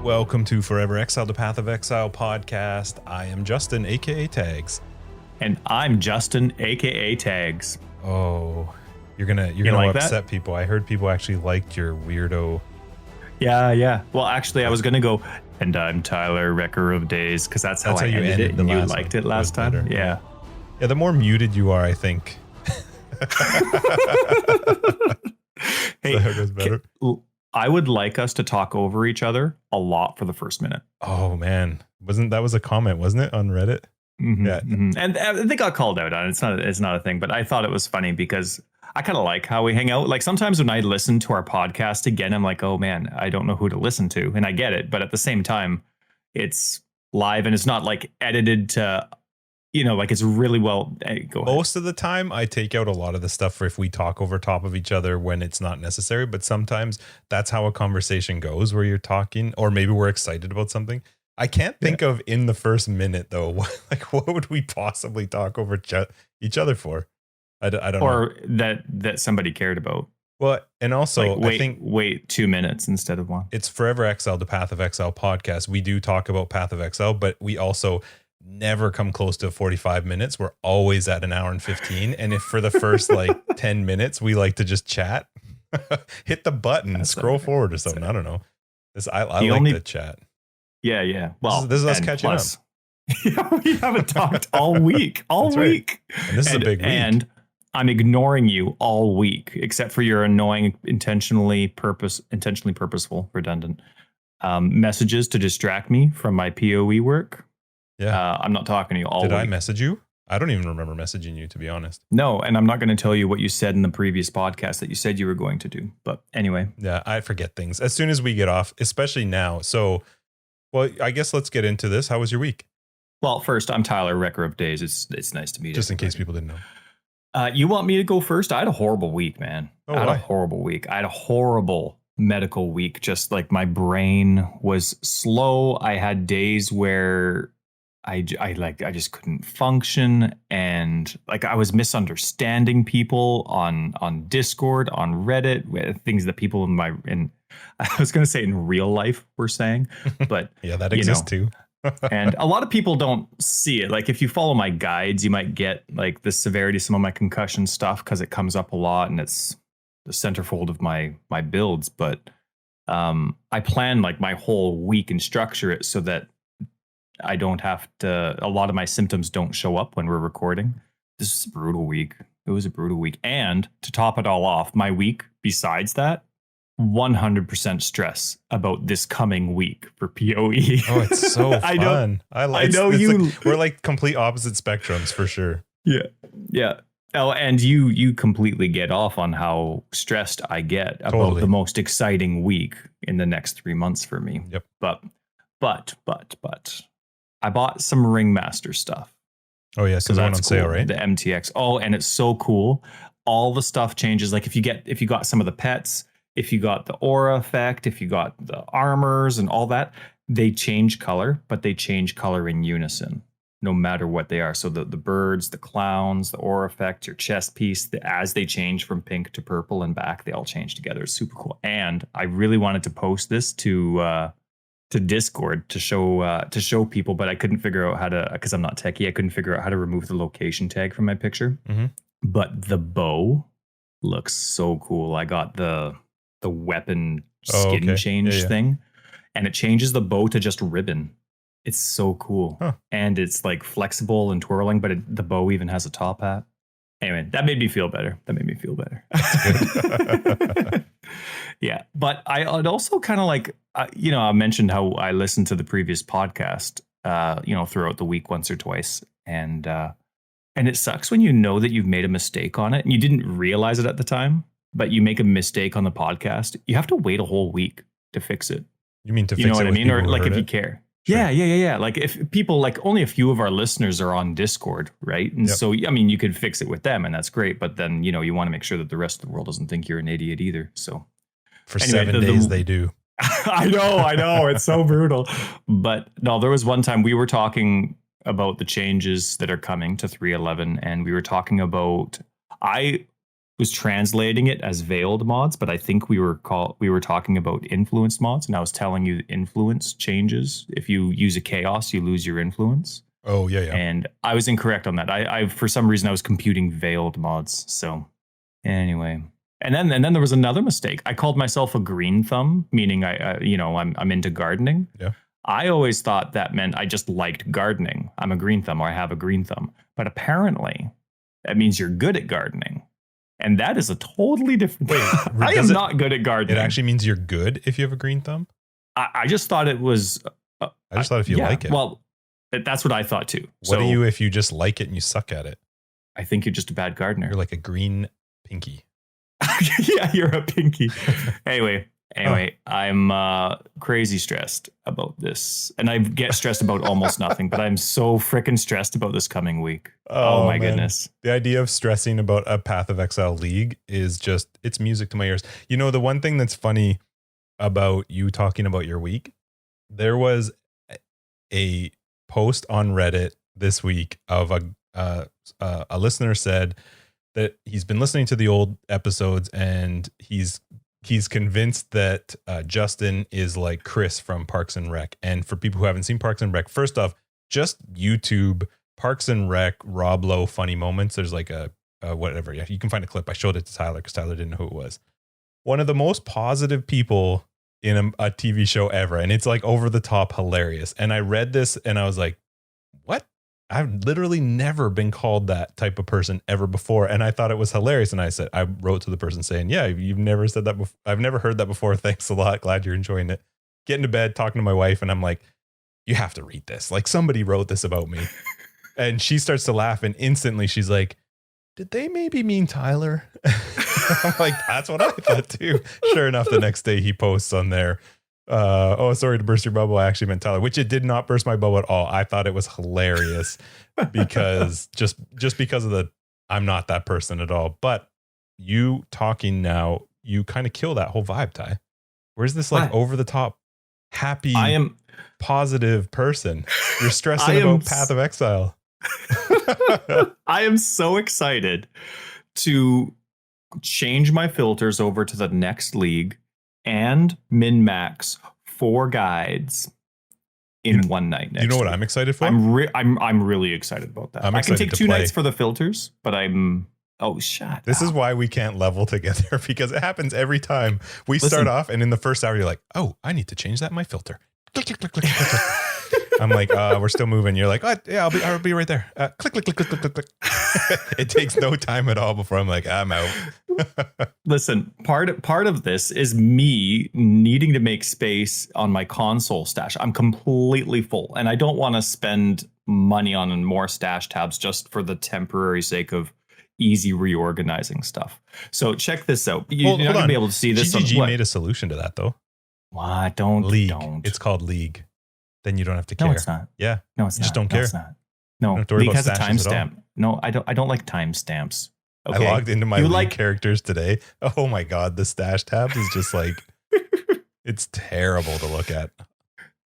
Welcome to Forever Exiled, the Path of Exile podcast. I am Justin, aka Tags. And I'm Justin, aka Tags. Oh, you're gonna like upset people. I heard people actually liked your weirdo. Yeah. Well, actually, I was gonna go, and I'm Tyler, Wrecker of Days, because that's how I ended it. And you liked it last time. Better. Yeah. Yeah, the more muted you are, I think. Hey, that goes better. I would like us to talk over each other a lot for the first minute. Oh man, that was a comment, wasn't it, on Reddit? Mm-hmm, Yeah, mm-hmm. And they got called out on it. It's not a thing, but I thought it was funny because I kind of like how we hang out. Like sometimes when I listen to our podcast again, I'm like, oh man, I don't know who to listen to, and I get it. But at the same time, it's live and it's not like edited to. Like it's really well. Go ahead. Most of the time, I take out a lot of the stuff for if we talk over top of each other when it's not necessary. But sometimes that's how a conversation goes, where you're talking, or maybe we're excited about something. I can't think of in the first minute though. Like, what would we possibly talk over each other for? I don't know. Or that somebody cared about. Well, and also, like, I think wait 2 minutes instead of one. It's Forever Exile, the Path of Exile podcast. We do talk about Path of Exile, but we also never come close to 45 minutes. We're always at an hour and 15. And if for the first 10 minutes, we like to just chat, hit the button, scroll forward or something. I don't know. I like the chat. Yeah. Well, this is us catching up. Yeah, we haven't talked all week. All week. Right. And this is a big week. And I'm ignoring you all week, except for your annoying, intentionally purposeful, redundant messages to distract me from my PoE work. Yeah. I'm not talking to you all week. Did I message you? I don't even remember messaging you, to be honest. No, and I'm not going to tell you what you said in the previous podcast that you said you were going to do. But anyway. Yeah, I forget things as soon as we get off, especially now. So, well, I guess let's get into this. How was your week? Well, first, I'm Tyler, Wrecker of Days. It's nice to meet you. Just in case people didn't know. You want me to go first? I had a horrible week, man. I had a horrible medical week. Just like my brain was slow. I had days where I just couldn't function, and I was misunderstanding people on Discord, on Reddit, things that people I was going to say in real life were saying, but yeah, that exists too. And a lot of people don't see it. Like if you follow my guides, you might get the severity of some of my concussion stuff because it comes up a lot and it's the centerfold of my builds. But I plan my whole week and structure it so that I don't have to. A lot of my symptoms don't show up when we're recording. This is a brutal week. It was a brutal week. And to top it all off, my week besides that, 100% stress about this coming week for PoE. Oh, it's so fun. We're like complete opposite spectrums for sure. Yeah. Oh, and you completely get off on how stressed I get about the most exciting week in the next 3 months for me. Yep. But I bought some Ringmaster stuff. Oh yeah, so that's on sale, right? The MTX. Oh, and it's so cool. All the stuff changes. Like if you got some of the pets, if you got the aura effect, if you got the armors and all that, they change color, but they change color in unison, no matter what they are. So the birds, the clowns, the aura effect, your chest piece, as they change from pink to purple and back, they all change together. It's super cool. And I really wanted to post this to Discord to show people, but I couldn't figure out how to, because I'm not techie. I couldn't figure out how to remove the location tag from my picture. Mm-hmm. But the bow looks so cool. I got the weapon skin change thing, and it changes the bow to just ribbon. It's so cool. And it's flexible and twirling, but the bow even has a top hat. Anyway, that made me feel better. Yeah, but I'd also kind of I mentioned how I listened to the previous podcast, throughout the week once or twice, and it sucks when you know that you've made a mistake on it and you didn't realize it at the time, but you make a mistake on the podcast. You have to wait a whole week to fix it. You mean to fix it? You know what I mean? Or if you care. Sure. Yeah. Like if people, only a few of our listeners are on Discord, right? And so, I mean, you could fix it with them and that's great. But then, you want to make sure that the rest of the world doesn't think you're an idiot either. So for 7 days, they do. I know. It's so brutal. But no, there was one time we were talking about the changes that are coming to 3.11. And we were talking about, I was translating it as veiled mods, but I think we were talking about influenced mods, and I was telling you influence changes. If you use a chaos, you lose your influence. Oh yeah. And I was incorrect on that. I for some reason I was computing veiled mods. So anyway, and then there was another mistake. I called myself a green thumb, meaning I'm into gardening. Yeah. I always thought that meant I just liked gardening. I'm a green thumb, or I have a green thumb. But apparently, that means you're good at gardening. And that is a totally different thing. I am not good at gardening. It actually means you're good if you have a green thumb? I just thought it was... I just thought if you like it. Well, that's what I thought too. What are you if you just like it and you suck at it? I think you're just a bad gardener. You're like a green pinky. Yeah, you're a pinky. Anyway, I'm crazy stressed about this. And I get stressed about almost nothing, but I'm so freaking stressed about this coming week. Oh my goodness. The idea of stressing about a Path of Exile league is just, it's music to my ears. You know, the one thing that's funny about you talking about your week, there was a post on Reddit this week of a listener said that he's been listening to the old episodes and he's convinced that Justin is like Chris from Parks and Rec. And for people who haven't seen Parks and Rec, first off, just YouTube Parks and Rec Rob Lowe funny moments. There's like a whatever. Yeah, you can find a clip. I showed it to Tyler because Tyler didn't know who it was. One of the most positive people in a TV show ever. And it's like over the top hilarious. And I read this and I was like, what? I've literally never been called that type of person ever before. And I thought it was hilarious. And I wrote to the person saying, yeah, you've never said that before. I've never heard that before. Thanks a lot. Glad you're enjoying it. Getting to bed, talking to my wife. And I'm like, you have to read this. Like somebody wrote this about me. And she starts to laugh. And instantly she's like, did they maybe mean Tyler? I'm like, that's what I thought too. Sure enough, the next day he posts on there. Oh, sorry to burst your bubble. I actually meant Tyler, which it did not burst my bubble at all. I thought it was hilarious because just because of I'm not that person at all. But you talking now, you kind of kill that whole vibe, Ty. Where's this like over the top, happy, positive person? You're stressing about Path of Exile. I am so excited to change my filters over to the next league and min-max 4 guides in one night next. You know what week. I'm excited for? I'm really excited about that. I can take 2 nights for the filters, but shut This is why we can't level together, because it happens every time. We start off and in the first hour you're like, oh, I need to change that in my filter. Click, click, click, click, click, click. I'm like, we're still moving. You're like, oh, yeah, I'll be right there. Click, click, click, click, click, click. It takes no time at all before I'm like, I'm out. Listen, part of this is me needing to make space on my console stash. I'm completely full, and I don't want to spend money on more stash tabs just for the temporary sake of easy reorganizing stuff. So check this out. You're not going to be able to see this. GGG made a solution to that, though. What? Don't. It's called League. Then you don't have to care. No, it's not. Yeah. No, it's not. Just don't care. No, it's not. No, League has a timestamp. No, I don't like timestamps. Okay. I logged into my League characters today. Oh my God. The stash tabs is just like, it's terrible to look at.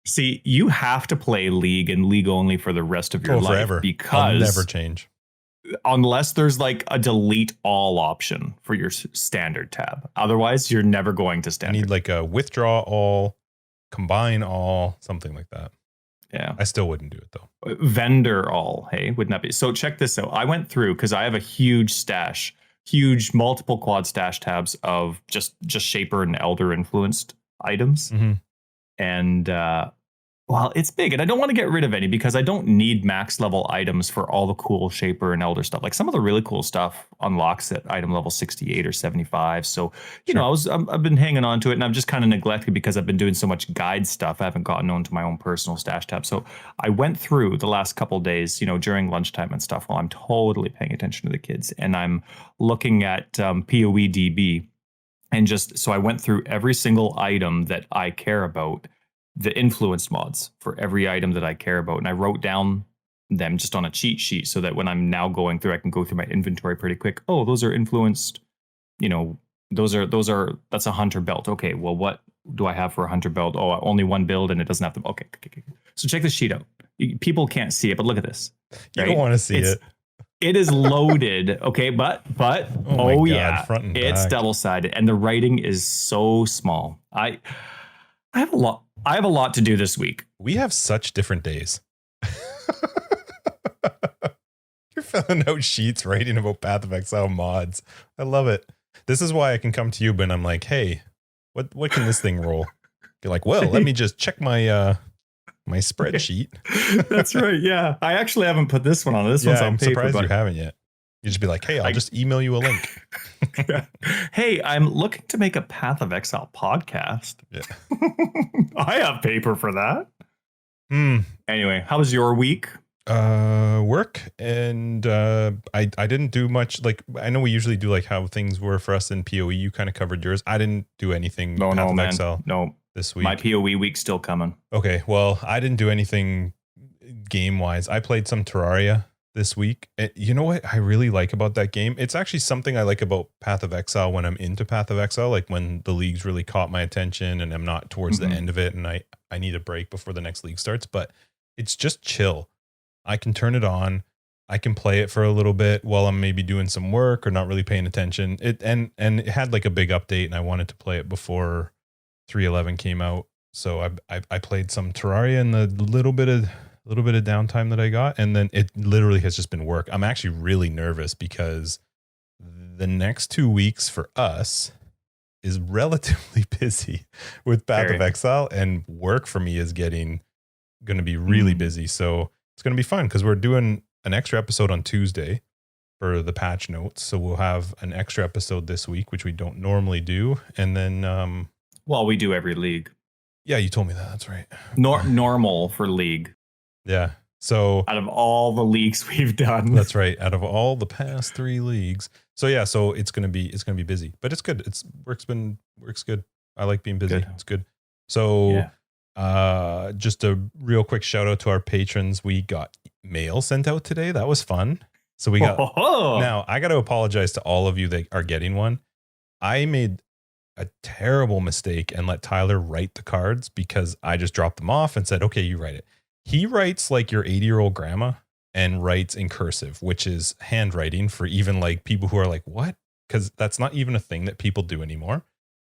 See, you have to play League and League only for the rest of your life. Forever. Because I'll never change. Unless there's like a delete all option for your standard tab. Otherwise, you're never going to standard. I need like a withdraw all, combine all, something like that. Yeah. I still wouldn't do it though. Vendor all, hey, wouldn't that be? So check this out. I went through because I have a huge multiple quad stash tabs of just Shaper and Elder influenced items. Mm-hmm. And well, it's big, and I don't want to get rid of any because I don't need max level items for all the cool Shaper and Elder stuff. Like some of the really cool stuff unlocks at item level 68 or 75. So, you know, I've been hanging on to it, and I've just kind of neglected because I've been doing so much guide stuff. I haven't gotten onto my own personal stash tab. So I went through the last couple of days, during lunchtime and stuff while I'm totally paying attention to the kids, and I'm looking at PoE DB, and so I went through every single item that I care about, the influenced mods for every item that I care about. And I wrote down them just on a cheat sheet so that when I'm now going through, I can go through my inventory pretty quick. Oh, those are influenced, that's a hunter belt. Okay, well, what do I have for a hunter belt? Oh, only one build and it doesn't have to. Okay. So check this sheet out. People can't see it, but look at this. You don't want to see it. It is loaded. Okay, but Oh my God, yeah, front and it's back. double-sided, and the writing is so small. I have a lot. I have a lot to do this week. We have such different days. You're filling out sheets writing about Path of Exile mods. I love it. This is why I can come to you when I'm like, hey, what can this thing roll? You're like, well, let me just check my my spreadsheet. That's right. Yeah, I actually haven't put this one on. This one's on I'm paper. surprised But you haven't yet. You just be like, hey, I'll just email you a link. Hey, I'm looking to make a Path of Exile podcast. Yeah. I have paper for that. Hmm. Anyway, how was your week? Work, and I didn't do much. Like, I know we usually do like how things were for us in PoE. You kind of covered yours. I didn't do anything. No, Path of man. Exile No, this week. my PoE week's still coming. Okay, well, I didn't do anything game wise. I played some Terraria this week. You know what I really like about that game? It's actually something I like about Path of Exile when I'm into Path of Exile, like when the league's really caught my attention and I'm not towards the end of it and I need a break before the next league starts, but it's just chill. I can turn it on. I can play it for a little bit while I'm maybe doing some work or not really paying attention. And it had like a big update and I wanted to play it before 3.11 came out. So I played some Terraria in the little bit of downtime that I got, and then it literally has just been work. I'm actually really nervous because the next 2 weeks for us is relatively busy with Path of Exile, and work for me is going to be really busy. So it's going to be fun because we're doing an extra episode on Tuesday for the patch notes. So we'll have an extra episode this week, which we don't normally do. And then, well, we do every league. Yeah, you told me that. That's right. Normal for league. Yeah. So out of all the leagues we've done, that's right. Out of all the past 3 leagues. So yeah, so it's gonna be busy, but it's good. Work's good. I like being busy. It's good. So just a real quick shout out to our patrons. We got mail sent out today. That was fun. So we got now I got to apologize to all of you that are getting one. I made a terrible mistake and let Tyler write the cards because I just dropped them off and said, okay, you write it. He writes like your 80-year-old grandma and writes in cursive, which is handwriting for even like people who are like, what? Because that's not even a thing that people do anymore.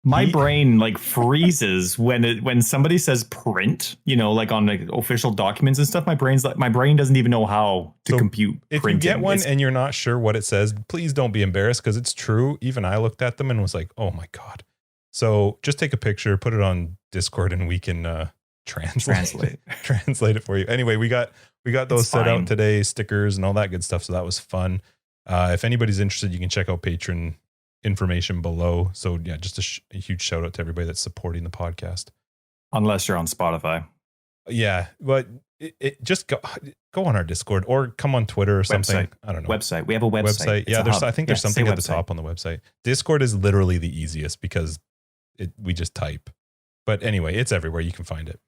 My brain like freezes when somebody says print, like on like official documents and stuff. My brain doesn't even know how to compute. If printing. You get one and you're not sure what it says, please don't be embarrassed because it's true. Even I looked at them and was like, oh my God. So just take a picture, put it on Discord, and we can translate it for you. Anyway, we got those set out today, stickers and all that good stuff. So that was fun. If anybody's interested, you can check out patron information below. So yeah, just a huge shout out to everybody that's supporting the podcast. Unless you're on Spotify. Yeah, but it just go on our Discord or come on Twitter or something. I don't know. Website. We have a website. Yeah, I think there's something at the top on the website. Discord is literally the easiest because we just type. But anyway, it's everywhere. You can find it.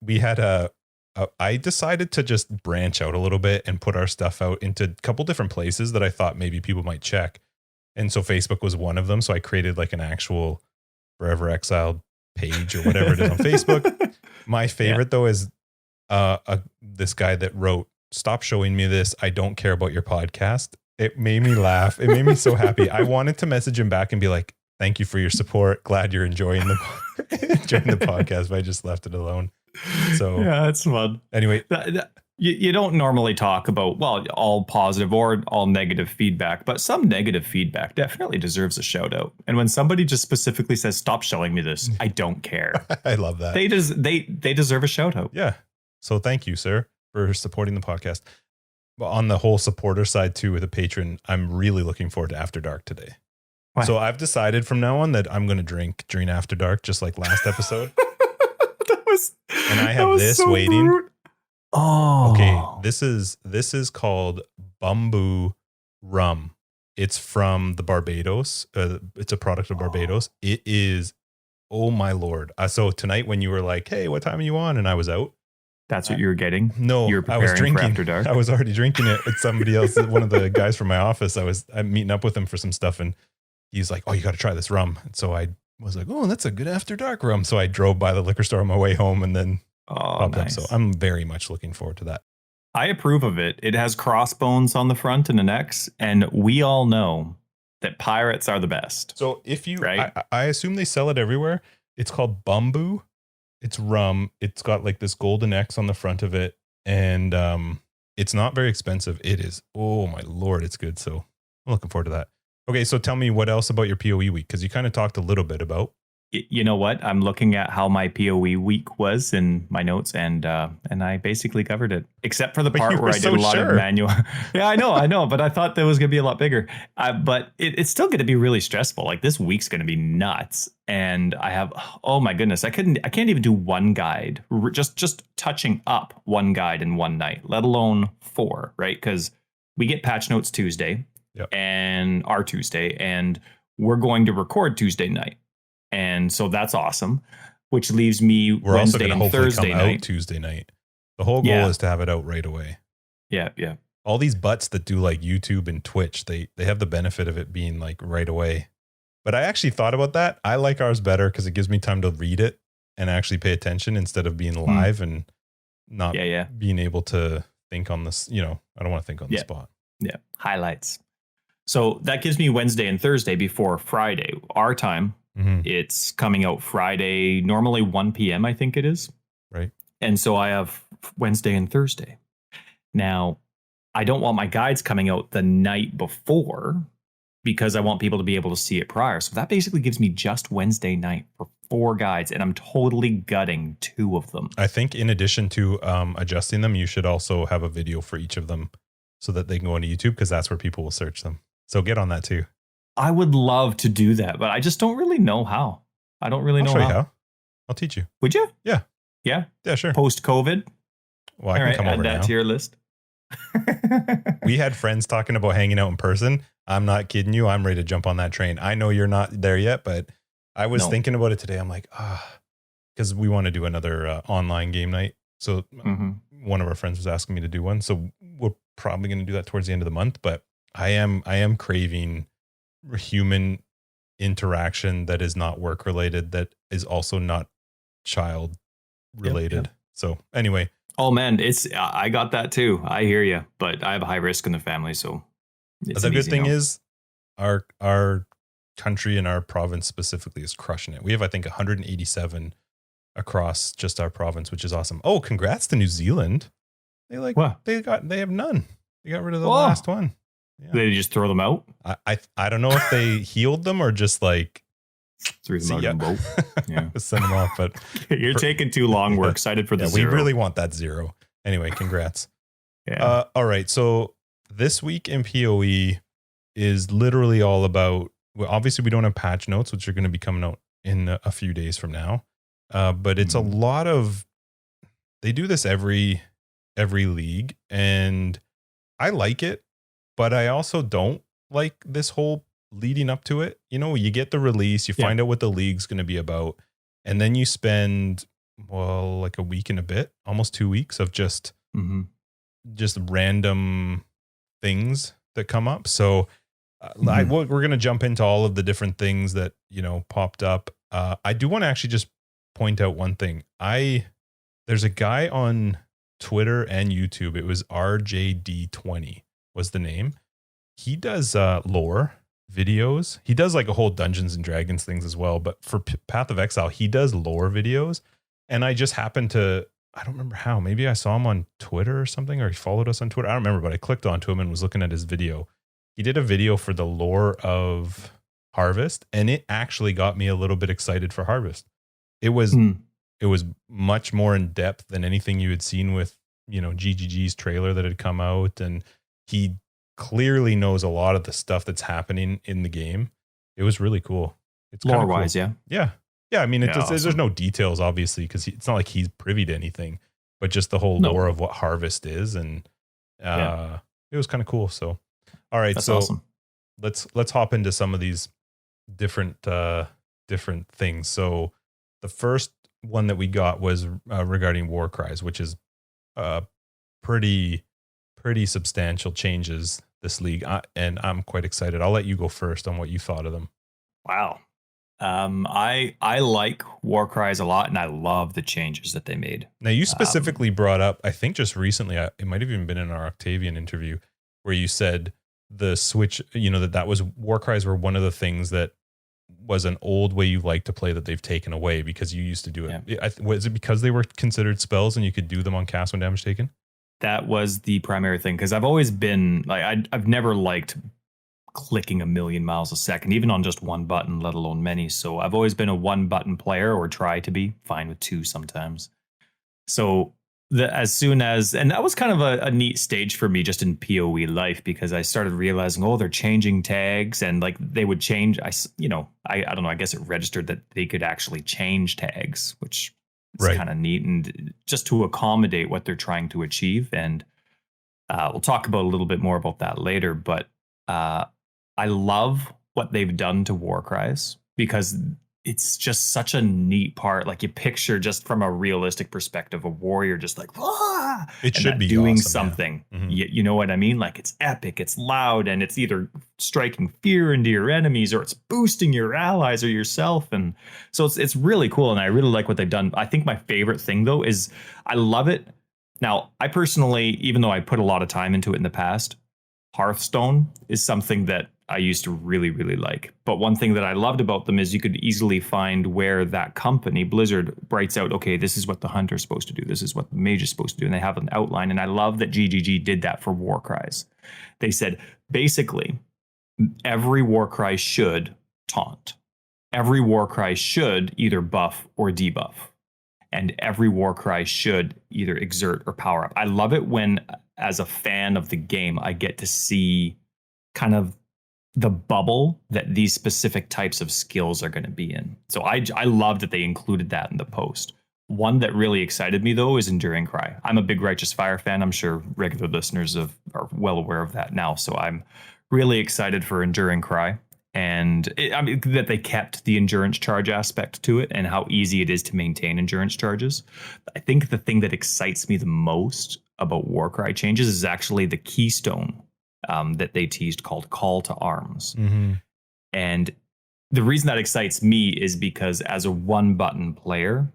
We had I decided to just branch out a little bit and put our stuff out into a couple different places that I thought maybe people might check. And so Facebook was one of them. So I created like an actual Forever Exiled page or whatever it is on Facebook. My favorite though is this guy that wrote, "Stop showing me this. I don't care about your podcast." It made me laugh. It made me so happy. I wanted to message him back and be like, "Thank you for your support. Glad you're enjoying the podcast," but I just left it alone. So yeah, it's fun. Anyway, you don't normally talk about, well, all positive or all negative feedback, but some negative feedback definitely deserves a shout out. And when somebody just specifically says, "Stop showing me this, I don't care." I love that. They deserve a shout out. Yeah. So thank you, sir, for supporting the podcast. But on the whole supporter side too, with a patron, I'm really looking forward to After Dark today. Why? So I've decided from now on that I'm going to drink during After Dark, just like last episode. And I have this so waiting. Rude. Oh, okay. This is called Bamboo Rum. It's from the Barbados. It's a product of Barbados. It is, oh my Lord. So tonight when you were like, "Hey, what time are you on?" and I was out. That's what you were getting? No, I was drinking. After Dark. I was already drinking it with somebody else. One of the guys from my office. I'm meeting up with him for some stuff, and he's like, "Oh, you got to try this rum." And so I was like, "Oh, that's a good After Dark rum." So I drove by the liquor store on my way home and then popped up. So I'm very much looking forward to that. I approve of it. It has crossbones on the front and an X, and we all know that pirates are the best. So if you, right? I assume they sell it everywhere. It's called Bumbu. It's rum. It's got like this golden X on the front of it, and it's not very expensive. It is. Oh my Lord, it's good. So I'm looking forward to that. Okay, so tell me what else about your PoE week, because you kind of talked a little bit about. You know what? I'm looking at how my PoE week was in my notes, and I basically covered it, except for the part where I did a lot of manual. Yeah, I know, but I thought that was going to be a lot bigger. But it's still going to be really stressful. Like this week's going to be nuts, and I have, oh my goodness, I can't even do one guide, just touching up one guide in one night, let alone 4, right? Because we get patch notes Tuesday, and our Tuesday, and we're going to record Tuesday night. And so that's awesome, which leaves me Wednesday and Thursday night. Tuesday night. The whole goal is to have it out right away. Yeah. All these butts that do like YouTube and Twitch, they have the benefit of it being like right away. But I actually thought about that. I like ours better because it gives me time to read it and actually pay attention instead of being live and not being able to think on this. I don't want to think on the spot. Yeah. Highlights. So that gives me Wednesday and Thursday before Friday, our time. Mm-hmm. It's coming out Friday, normally 1 p.m. I think it is. Right. And so I have Wednesday and Thursday. Now, I don't want my guides coming out the night before because I want people to be able to see it prior. So that basically gives me just Wednesday night for 4 guides, and I'm totally gutting 2 of them. I think in addition to adjusting them, you should also have a video for each of them so that they can go into YouTube, because that's where people will search them. So get on that too. I would love to do that, but I just don't really know how. I don't really know how. I'll show you how. I'll teach you. Would you? Yeah. Yeah? Yeah, sure. Post-COVID? Well, I can come over now. Add that to your list. We had friends talking about hanging out in person. I'm not kidding you. I'm ready to jump on that train. I know you're not there yet, but I was thinking about it today. I'm like, because we want to do another online game night. So one of our friends was asking me to do one. So we're probably going to do that towards the end of the month. But I am craving human interaction that is not work related, that is also not child related. Yep. So anyway. Oh man, I got that too. I hear you, but I have a high risk in the family, so the good thing is our country and our province specifically is crushing it. We have, I think, 187 across just our province, which is awesome. Oh, congrats to New Zealand. They have none. They got rid of the last one. Yeah. They just throw them out? I don't know if they healed them or just like threw them out in a boat. Yeah. Send them off, but you're taking too long. We're excited for the 0. We really want that 0. Anyway, congrats. Yeah. All right. So this week in PoE is literally all about, well, obviously we don't have patch notes, which are going to be coming out in a few days from now. But it's a lot of, they do this every league, and I like it. But I also don't like this whole leading up to it. You get the release, you find out what the league's going to be about, and then you spend, like a week and a bit, almost 2 weeks of just random things that come up. So we're going to jump into all of the different things that, popped up. I do want to actually just point out one thing. There's a guy on Twitter and YouTube. It was RJD20. was the name. He does lore videos. He does like a whole Dungeons and Dragons things as well. But for Path of Exile, he does lore videos. And I just happened to, I don't remember how, maybe I saw him on Twitter or something, or he followed us on Twitter. I don't remember, but I clicked onto him and was looking at his video. He did a video for the lore of Harvest, and it actually got me a little bit excited for Harvest. It was much more in depth than anything you had seen with, GGG's trailer that had come out, and he clearly knows a lot of the stuff that's happening in the game. It was really cool. It's lore wise, cool. Yeah. I mean, awesome. There's no details, obviously, because it's not like he's privy to anything, but just the whole lore of what Harvest is, and it was kind of cool. So, all right, that's awesome. Let's hop into some of these different things. So, the first one that we got was regarding War Cries, which is pretty substantial changes this league, and I'm quite excited. I'll let you go first on what you thought of them. Wow. I like War Cries a lot, and I love the changes that they made. Now, you Um, specifically brought up, I think just recently, it might have even been in our Octavian interview, where you said the Switch, that was War Cries were one of the things that was an old way you like to play that they've taken away because you used to do it. yeah, Was it because they were considered spells and you could do them on cast when damage taken? that was the primary thing because I've always been like I've never liked clicking a million miles a second, even on just one button, let alone many. So I've always been a one button player or try to be, fine with two sometimes. So as soon as, and that was kind of a neat stage for me just in PoE life because I started realizing, oh, they're changing tags and like they would change. I don't know. I guess it registered that they could actually change tags, which is Right. kind of neat and just to accommodate what they're trying to achieve. And we'll talk about a little bit more about that later. But I love what they've done to War Cries because it's just such a neat part. Like you picture just from a realistic perspective, a warrior just like "Wah!" It and should that be doing awesome. something. Yeah. Mhm. You know what I mean? Like it's epic, it's loud, and it's either striking fear into your enemies or it's boosting your allies or yourself. And so it's really cool. And I really like what they've done. I think my favorite thing though is I love it. Now, I personally, even though I put a lot of time into it in the past, Hearthstone is something that I used to really, really like. But one thing that I loved about them is you could easily find where that company, Blizzard, writes out, okay, this is what the hunter's supposed to do. This is what the mage is supposed to do. And they have an outline. And I love that GGG did that for Warcries. They said, basically, every Warcry should taunt. Every Warcry should either buff or debuff. And every Warcry should either exert or power up. I love it when, as a fan of the game, I get to see kind of the bubble that these specific types of skills are going to be in. So I love that they included that in the post. One that really excited me though is Enduring Cry. I'm a big Righteous Fire fan. I'm sure regular listeners are well aware of that now. So I'm really excited for Enduring Cry and I mean that they kept the endurance charge aspect to it and how easy it is to maintain endurance charges. I think the thing that excites me the most about Warcry changes is actually the keystone that they teased called Call to Arms. Mhm. And the reason that excites me is because as a one button player,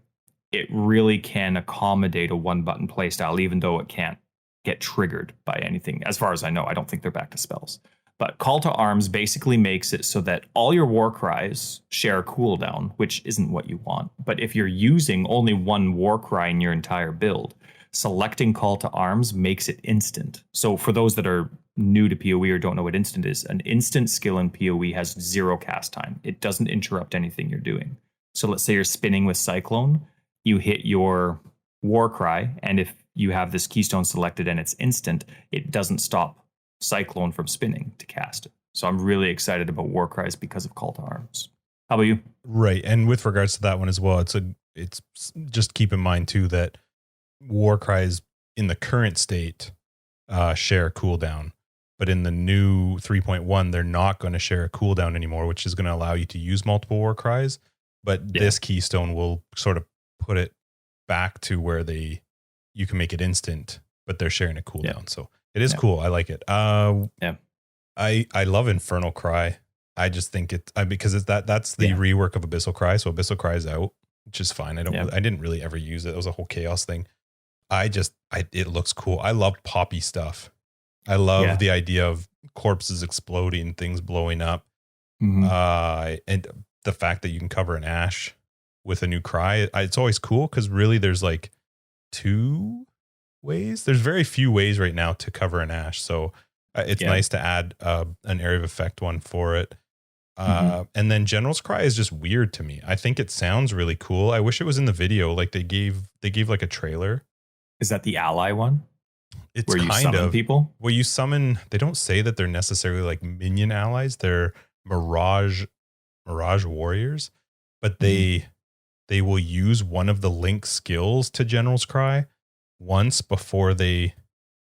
it really can accommodate a one button playstyle, even though it can't get triggered by anything. As far as I know, I don't think they're back to spells. But Call to Arms basically makes it so that all your war cries share a cooldown, which isn't what you want. But if you're using only one war cry in your entire build, selecting Call to Arms makes it instant. So for those that are new to PoE or don't know what instant is, an instant skill in PoE has zero cast time. It doesn't interrupt anything you're doing. So let's say you're spinning with Cyclone, you hit your war cry, and if you have this keystone selected and it's instant, it doesn't stop Cyclone from spinning to cast it. So I'm really excited about war cries because of Call to Arms. How about you? Right. And with regards to that one as well, it's just keep in mind too that war cries in the current state share a cooldown, but in the new 3.1 they're not going to share a cooldown anymore, which is going to allow you to use multiple war cries. But this keystone will sort of put it back to where you can make it instant, but they're sharing a cooldown. So it is cool. I like it. Yeah. I love Infernal Cry. I just think because that's the rework of Abyssal Cry. So Abyssal Cry is out, which is fine. I didn't really ever use it. It was a whole chaos thing. It looks cool. I love poppy stuff. I love the idea of corpses exploding, things blowing up. Mm-hmm. And the fact that you can cover an ash with a new cry. It's always cool because really there's like two ways. There's very few ways right now to cover an ash. So it's nice to add an area of effect one for it. And then General's Cry is just weird to me. I think it sounds really cool. I wish it was in the video. Like they gave like a trailer. Is that the ally one? It's where you kind summon of people? Well, you summon, they don't say that they're necessarily like minion allies. They're mirage warriors, but they will use one of the link skills to General's Cry once before they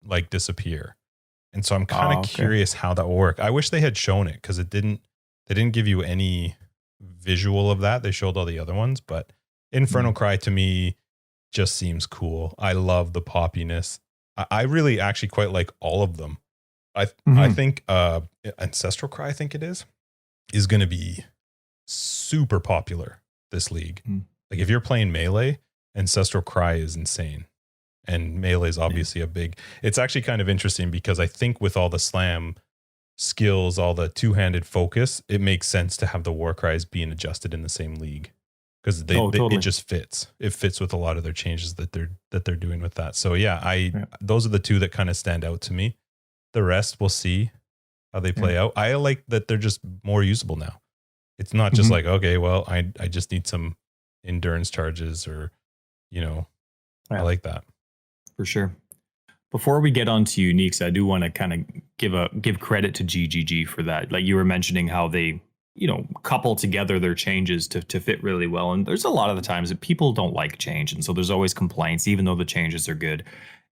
like disappear. And so I'm kind of curious how that will work. I wish they had shown it because they didn't give you any visual of that. They showed all the other ones, but Infernal Cry to me just seems cool. I love the poppiness. I really actually quite like all of them. I think Ancestral Cry, I think it is going to be super popular this league. Mm. Like if you're playing melee, Ancestral Cry is insane. And melee is obviously a big, it's actually kind of interesting because I think with all the slam skills, all the two-handed focus, it makes sense to have the war cries being adjusted in the same league because totally. it just fits. It fits with a lot of their changes that they're doing with that. So yeah, those are the two that kind of stand out to me. The rest we'll see how they play out. I like that they're just more usable now. It's not just like, okay, well, I just need some endurance charges or, I like that. For sure. Before we get on to uniques, I do want to kind of give credit to GGG for that. Like you were mentioning how they, couple together their changes to fit really well. And there's a lot of the times that people don't like change. And so there's always complaints, even though the changes are good.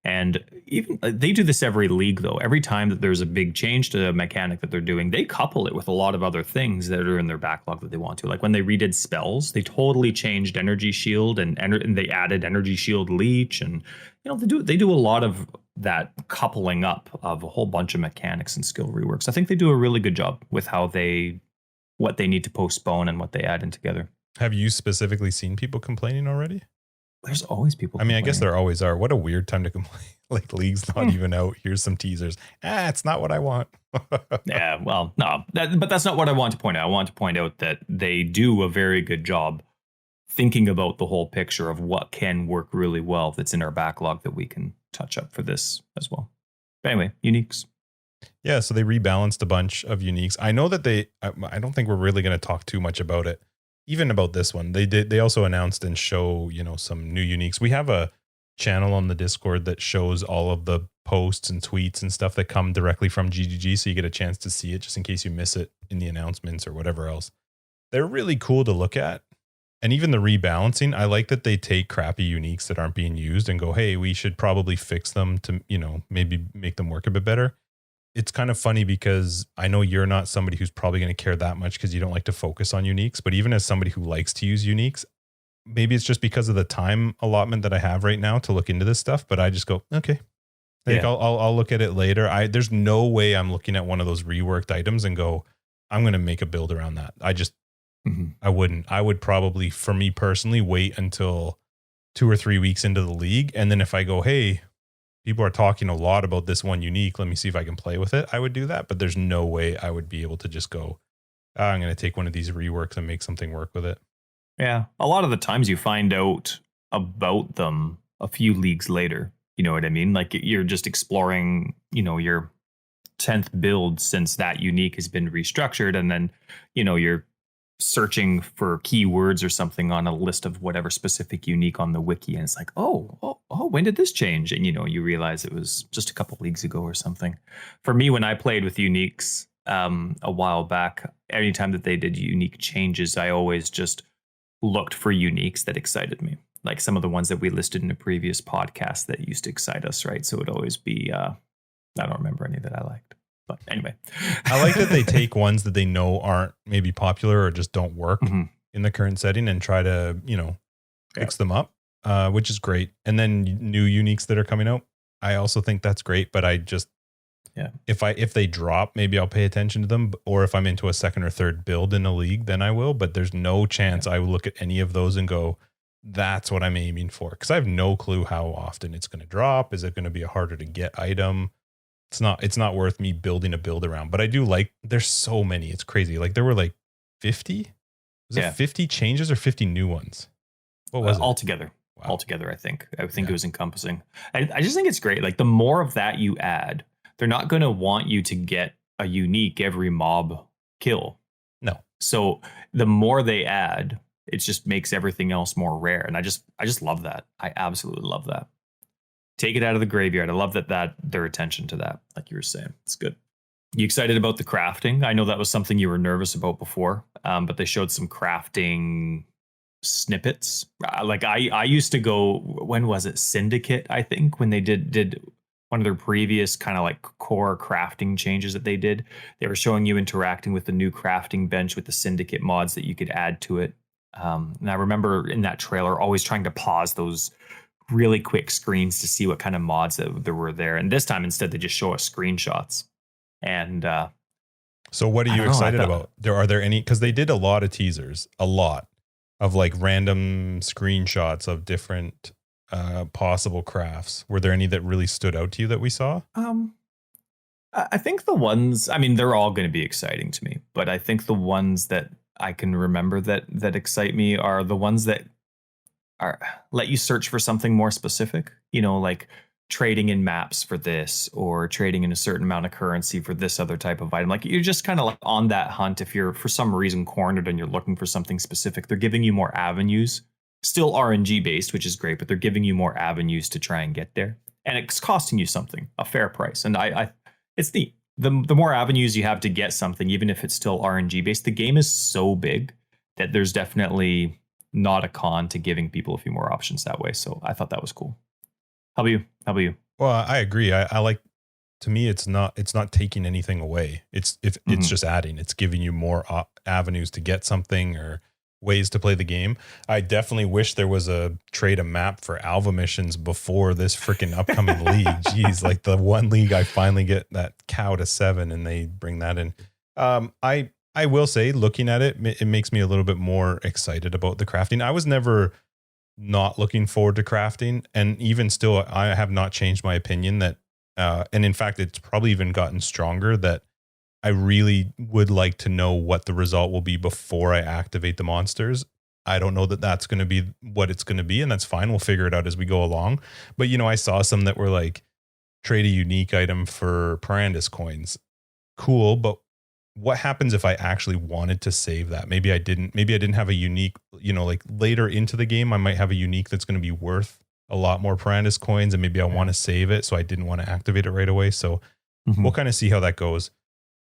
And even they do this every league, though. Every time that there's a big change to a mechanic that they're doing, they couple it with a lot of other things that are in their backlog that they want to. Like when they redid spells, they totally changed Energy Shield and they added Energy Shield Leech, and they do a lot of that coupling up of a whole bunch of mechanics and skill reworks. I think they do a really good job with what they need to postpone and what they add in together. Have you specifically seen people complaining already? There's always people complaining. I mean, I guess there always are. What a weird time to complain. Like league's not even out. Here's some teasers. It's not what I want. Yeah, well, no, but that's not what I want to point out. I want to point out that they do a very good job thinking about the whole picture of what can work really well that's in our backlog that we can touch up for this as well. But anyway, uniques. Yeah, so they rebalanced a bunch of uniques. I know that I don't think we're really going to talk too much about it. Even about this one, they also announced and show, some new uniques. We have a channel on the Discord that shows all of the posts and tweets and stuff that come directly from GGG. So you get a chance to see it just in case you miss it in the announcements or whatever else. They're really cool to look at. And even the rebalancing, I like that they take crappy uniques that aren't being used and go, hey, we should probably fix them to, maybe make them work a bit better. It's kind of funny because I know you're not somebody who's probably going to care that much because you don't like to focus on uniques. But even as somebody who likes to use uniques, maybe it's just because of the time allotment that I have right now to look into this stuff. But I just go, okay, I'll look at it later. There's no way I'm looking at one of those reworked items and go, I'm going to make a build around that. I wouldn't. I would probably, for me personally, wait until 2 or 3 weeks into the league. And then if I go, hey, people are talking a lot about this one unique, let me see if I can play with it, I would do that. But there's no way I would be able to just go, I'm going to take one of these reworks and make something work with it. Yeah. A lot of the times you find out about them a few leagues later. You know what I mean? Like you're just exploring, your 10th build since that unique has been restructured. And then, you're searching for keywords or something on a list of whatever specific unique on the wiki, and it's like, oh, when did this change? And you realize it was just a couple leagues ago or something. For me, when I played with uniques a while back, anytime that they did unique changes, I always just looked for uniques that excited me, like some of the ones that we listed in a previous podcast that used to excite us, right? So it would always be I don't remember any that I liked. But anyway, I like that they take ones that they know aren't maybe popular or just don't work in the current setting and try to, fix them up, which is great. And then new uniques that are coming out, I also think that's great. But I just, if they drop, maybe I'll pay attention to them. Or if I'm into a second or third build in a league, then I will. But there's no chance I will look at any of those and go, that's what I'm aiming for. Because I have no clue how often it's going to drop. Is it going to be a harder to get item? It's not worth me building a build around, but I do like, there's so many. It's crazy. Like there were like 50, was it 50 changes or 50 new ones? What was it? Altogether? I think it was encompassing. I just think it's great. Like the more of that you add, they're not going to want you to get a unique every mob kill. No. So the more they add, it just makes everything else more rare. And I just love that. I absolutely love that. Take it out of the graveyard. I love that their attention to that, like you were saying. It's good. You excited about the crafting? I know that was something you were nervous about before, but they showed some crafting snippets. Like I used to go, when was it? Syndicate, I think, when they did one of their previous kind of like core crafting changes that they did. They were showing you interacting with the new crafting bench with the Syndicate mods that you could add to it. And I remember in that trailer always trying to pause those really quick screens to see what kind of mods that there were there. And this time, instead, they just show us screenshots. And So what are I you don't know. excited about? Are there any, because they did a lot of teasers, a lot of like random screenshots of different possible crafts. Were there any that really stood out to you that we saw? I think the ones, I mean, they're all going to be exciting to me, but I think the ones that I can remember that excite me are the ones that are let you search for something more specific, like trading in maps for this or trading in a certain amount of currency for this other type of item. Like you're just kind of like on that hunt. If you're for some reason cornered and you're looking for something specific, they're giving you more avenues, still RNG based, which is great, but they're giving you more avenues to try and get there. And it's costing you something, a fair price. And I it's neat. The more avenues you have to get something, even if it's still RNG based, the game is so big that there's definitely not a con to giving people a few more options that way. So I thought that was cool. How about you? Well, I agree. I like, to me, it's not taking anything away. It's just adding, it's giving you more avenues to get something or ways to play the game. I definitely wish there was a trade a map for Alva missions before this freaking upcoming league. Jeez, like the one league I finally get that cow to 7 and they bring that in. I will say, looking at it, it makes me a little bit more excited about the crafting. I was never not looking forward to crafting, and even still, I have not changed my opinion that, and in fact, it's probably even gotten stronger, that I really would like to know what the result will be before I activate the monsters. I don't know that that's going to be what it's going to be, and that's fine. We'll figure it out as we go along. But, I saw some that were like, trade a unique item for Parandus coins. Cool, but what happens if I actually wanted to save that? Maybe I didn't have a unique, like later into the game, I might have a unique that's going to be worth a lot more Parandus coins, and maybe I want to save it, so I didn't want to activate it right away. So we'll kind of see how that goes.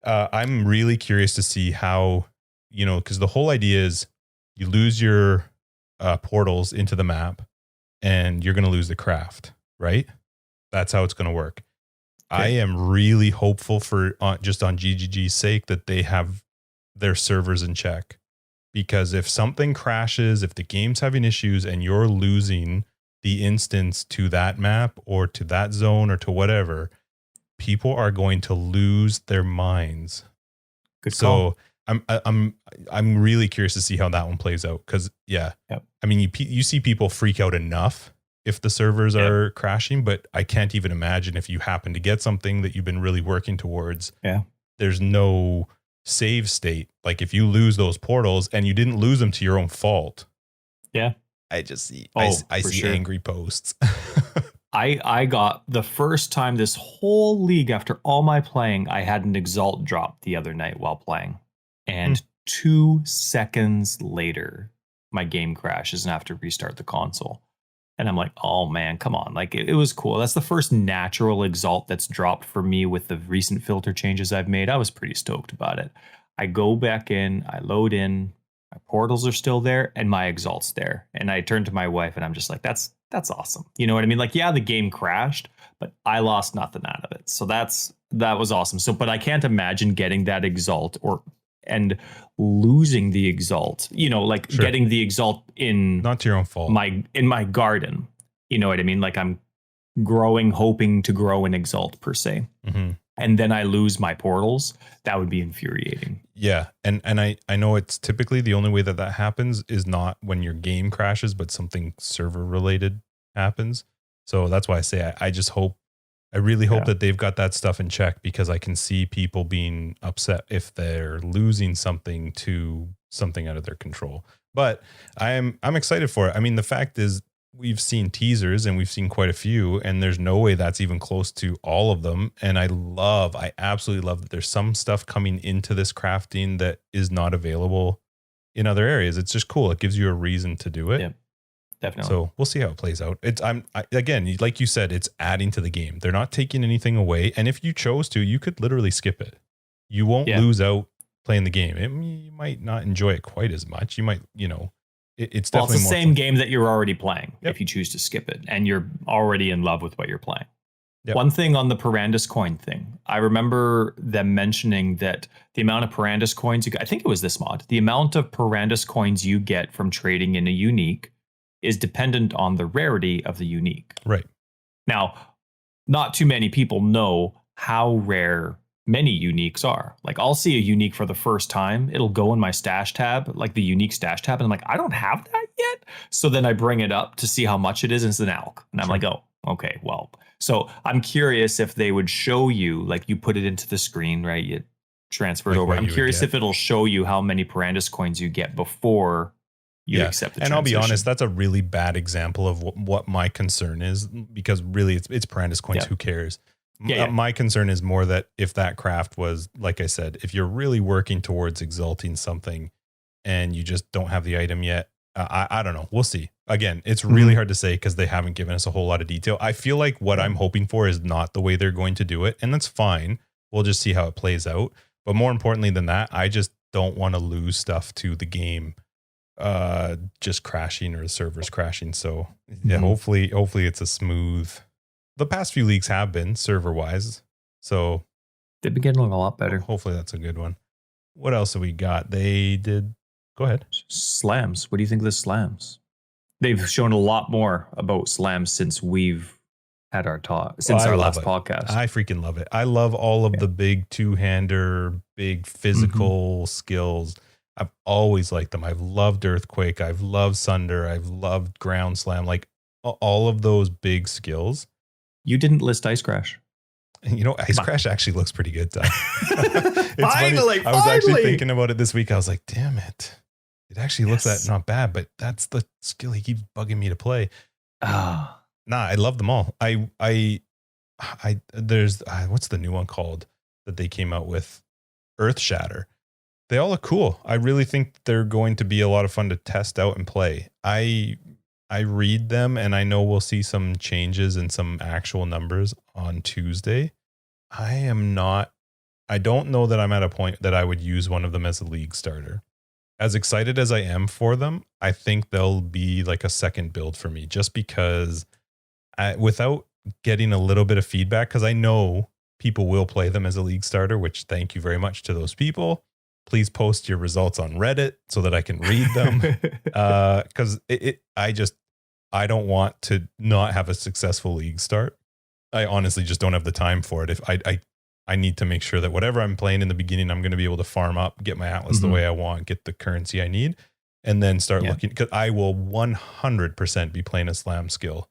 I'm really curious to see how, because the whole idea is you lose your portals into the map and you're going to lose the craft, right? That's how it's going to work. Okay. I am really hopeful for just on GGG's sake that they have their servers in check, because if something crashes, if the game's having issues and you're losing the instance to that map or to that zone or to whatever, people are going to lose their minds. Good call. So I'm really curious to see how that one plays out, because I mean, you see people freak out enough if the servers are crashing, but I can't even imagine if you happen to get something that you've been really working towards. Yeah. There's no save state. Like if you lose those portals and you didn't lose them to your own fault. Yeah. I just see, I see angry posts. I got the first time this whole league, after all my playing, I had an Exalt drop the other night while playing. And 2 seconds later, my game crashes and I have to restart the console. And I'm like, oh man, come on. Like it was cool. That's the first natural Exalt that's dropped for me with the recent filter changes I've made. I was pretty stoked about it. I go back in, I load in, my portals are still there, and my Exalt's there. And I turn to my wife and I'm just like, that's awesome. You know what I mean? Like, yeah, the game crashed, but I lost nothing out of it. So that was awesome. So, but I can't imagine getting that Exalt and losing the Exalt, getting the Exalt in not to your own fault, in my garden. You know what I mean? Like I'm hoping to grow an Exalt per se. Mm-hmm. And then I lose my portals. That would be infuriating. Yeah. And I know it's typically the only way that happens is not when your game crashes, but something server related happens. So that's why I say I really hope that they've got that stuff in check, because I can see people being upset if they're losing something to something out of their control. But I'm excited for it. I mean, the fact is, we've seen teasers and we've seen quite a few, and there's no way that's even close to all of them. And I absolutely love that there's some stuff coming into this crafting that is not available in other areas. It's just cool. It gives you a reason to do it. Yeah. Definitely. So we'll see how it plays out. Again, like you said, it's adding to the game. They're not taking anything away. And if you chose to, you could literally skip it. You won't lose out playing the game. You might not enjoy it quite as much. You might, it's definitely it's the same game that you're already playing. If you choose to skip it and you're already in love with what you're playing. Yep. One thing on the Parandus coin thing, I remember them mentioning that the amount of Parandus coins I think it was this mod, the amount of Parandus coins you get from trading in a unique is dependent on the rarity of the unique. Right. Now, not too many people know how rare many uniques are. Like I'll see a unique for the first time. It'll go in my stash tab, like the unique stash tab. And I'm like, I don't have that yet. So then I bring it up to see how much it is. And it's an elk. And I'm like, oh, okay, well. So I'm curious if they would show you, like you put it into the screen, right? You transfer it over. I'm curious if it'll show you how many Parandus coins you get before you accept the transition. And I'll be honest, that's a really bad example of what my concern is, because really it's Parandus coins. Who cares? My concern is more that if that craft was, like I said, if you're really working towards exalting something and you just don't have the item yet, I don't know. We'll see. Again, it's really hard to say because they haven't given us a whole lot of detail. I feel like what I'm hoping for is not the way they're going to do it. And that's fine. We'll just see how it plays out. But more importantly than that, I just don't want to lose stuff to the game just crashing or the servers crashing. So yeah, hopefully it's a smooth. The past few leagues have been server wise, so they've been getting a lot better. Hopefully that's a good one. What else have we got? They did. Go ahead. Slams. What do you think of the slams? They've shown a lot more about slams since we've had our talk, since our last podcast. I freaking love it. I love all of the big two-hander, big physical skills. I've always liked them. I've loved Earthquake. I've loved Sunder. I've loved Ground Slam. Like all of those big skills. You didn't list Ice Crash. You know, Ice Crash actually looks pretty good. Finally. I was actually thinking about it this week. I was like, damn it. It actually looks that not bad, but that's the skill he keeps bugging me to play. Nah, I love them all. There's what's the new one called that they came out with? Earth Shatter. They all look cool. I really think they're going to be a lot of fun to test out and play. I read them and I know we'll see some changes in some actual numbers on Tuesday. I don't know that I'm at a point that I would use one of them as a league starter. As excited as I am for them, I think they'll be like a second build for me, just because without getting a little bit of feedback, because I know people will play them as a league starter, which thank you very much to those people. Please post your results on Reddit so that I can read them. Because I don't want to not have a successful league start. I honestly just don't have the time for it. If I need to make sure that whatever I'm playing in the beginning, I'm going to be able to farm up, get my Atlas the way I want, get the currency I need, and then start looking. Because I will 100% be playing a slam skill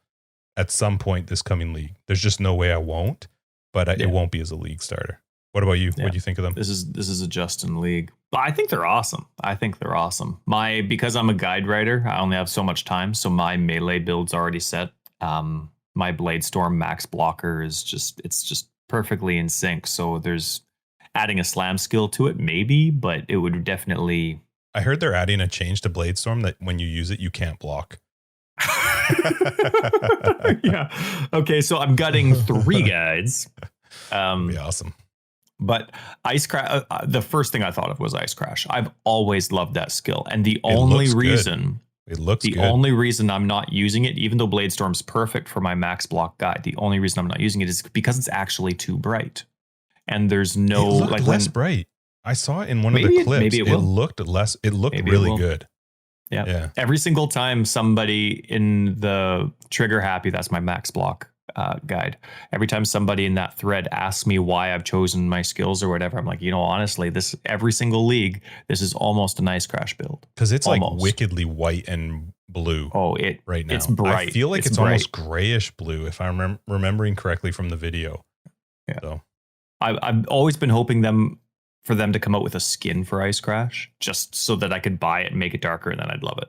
at some point this coming league. There's just no way I won't, but it won't be as a league starter. What about you? What do you think of them? This is a Justin league. I think they're awesome. Because I'm a guide writer, I only have so much time, so my melee build's already set. My Bladestorm max blocker is just perfectly in sync. So there's adding a slam skill to it, maybe, but it would definitely. I heard they're adding a change to Bladestorm that when you use it, you can't block. Yeah. Okay, so I'm gutting 3 guides. That'd be awesome. But Ice Crash, the first thing I thought of was Ice Crash. I've always loved that skill. And the only reason I'm not using it, even though Bladestorm's perfect for my max block guide, the only reason I'm not using it is because it's actually too bright. And there's no less bright. I saw it in one of the clips. It looked really good. Yeah. Every single time somebody in the Trigger Happy, that's my max block guide. Every time somebody in that thread asks me why I've chosen my skills or whatever, I'm like, honestly, every single league, this is almost an Ice Crash build. Because it's like wickedly white and blue. Right now. It's bright. I feel like it's almost grayish blue, if I'm remembering correctly from the video. Yeah. So I've always been hoping for them to come out with a skin for Ice Crash, just so that I could buy it and make it darker, and then I'd love it.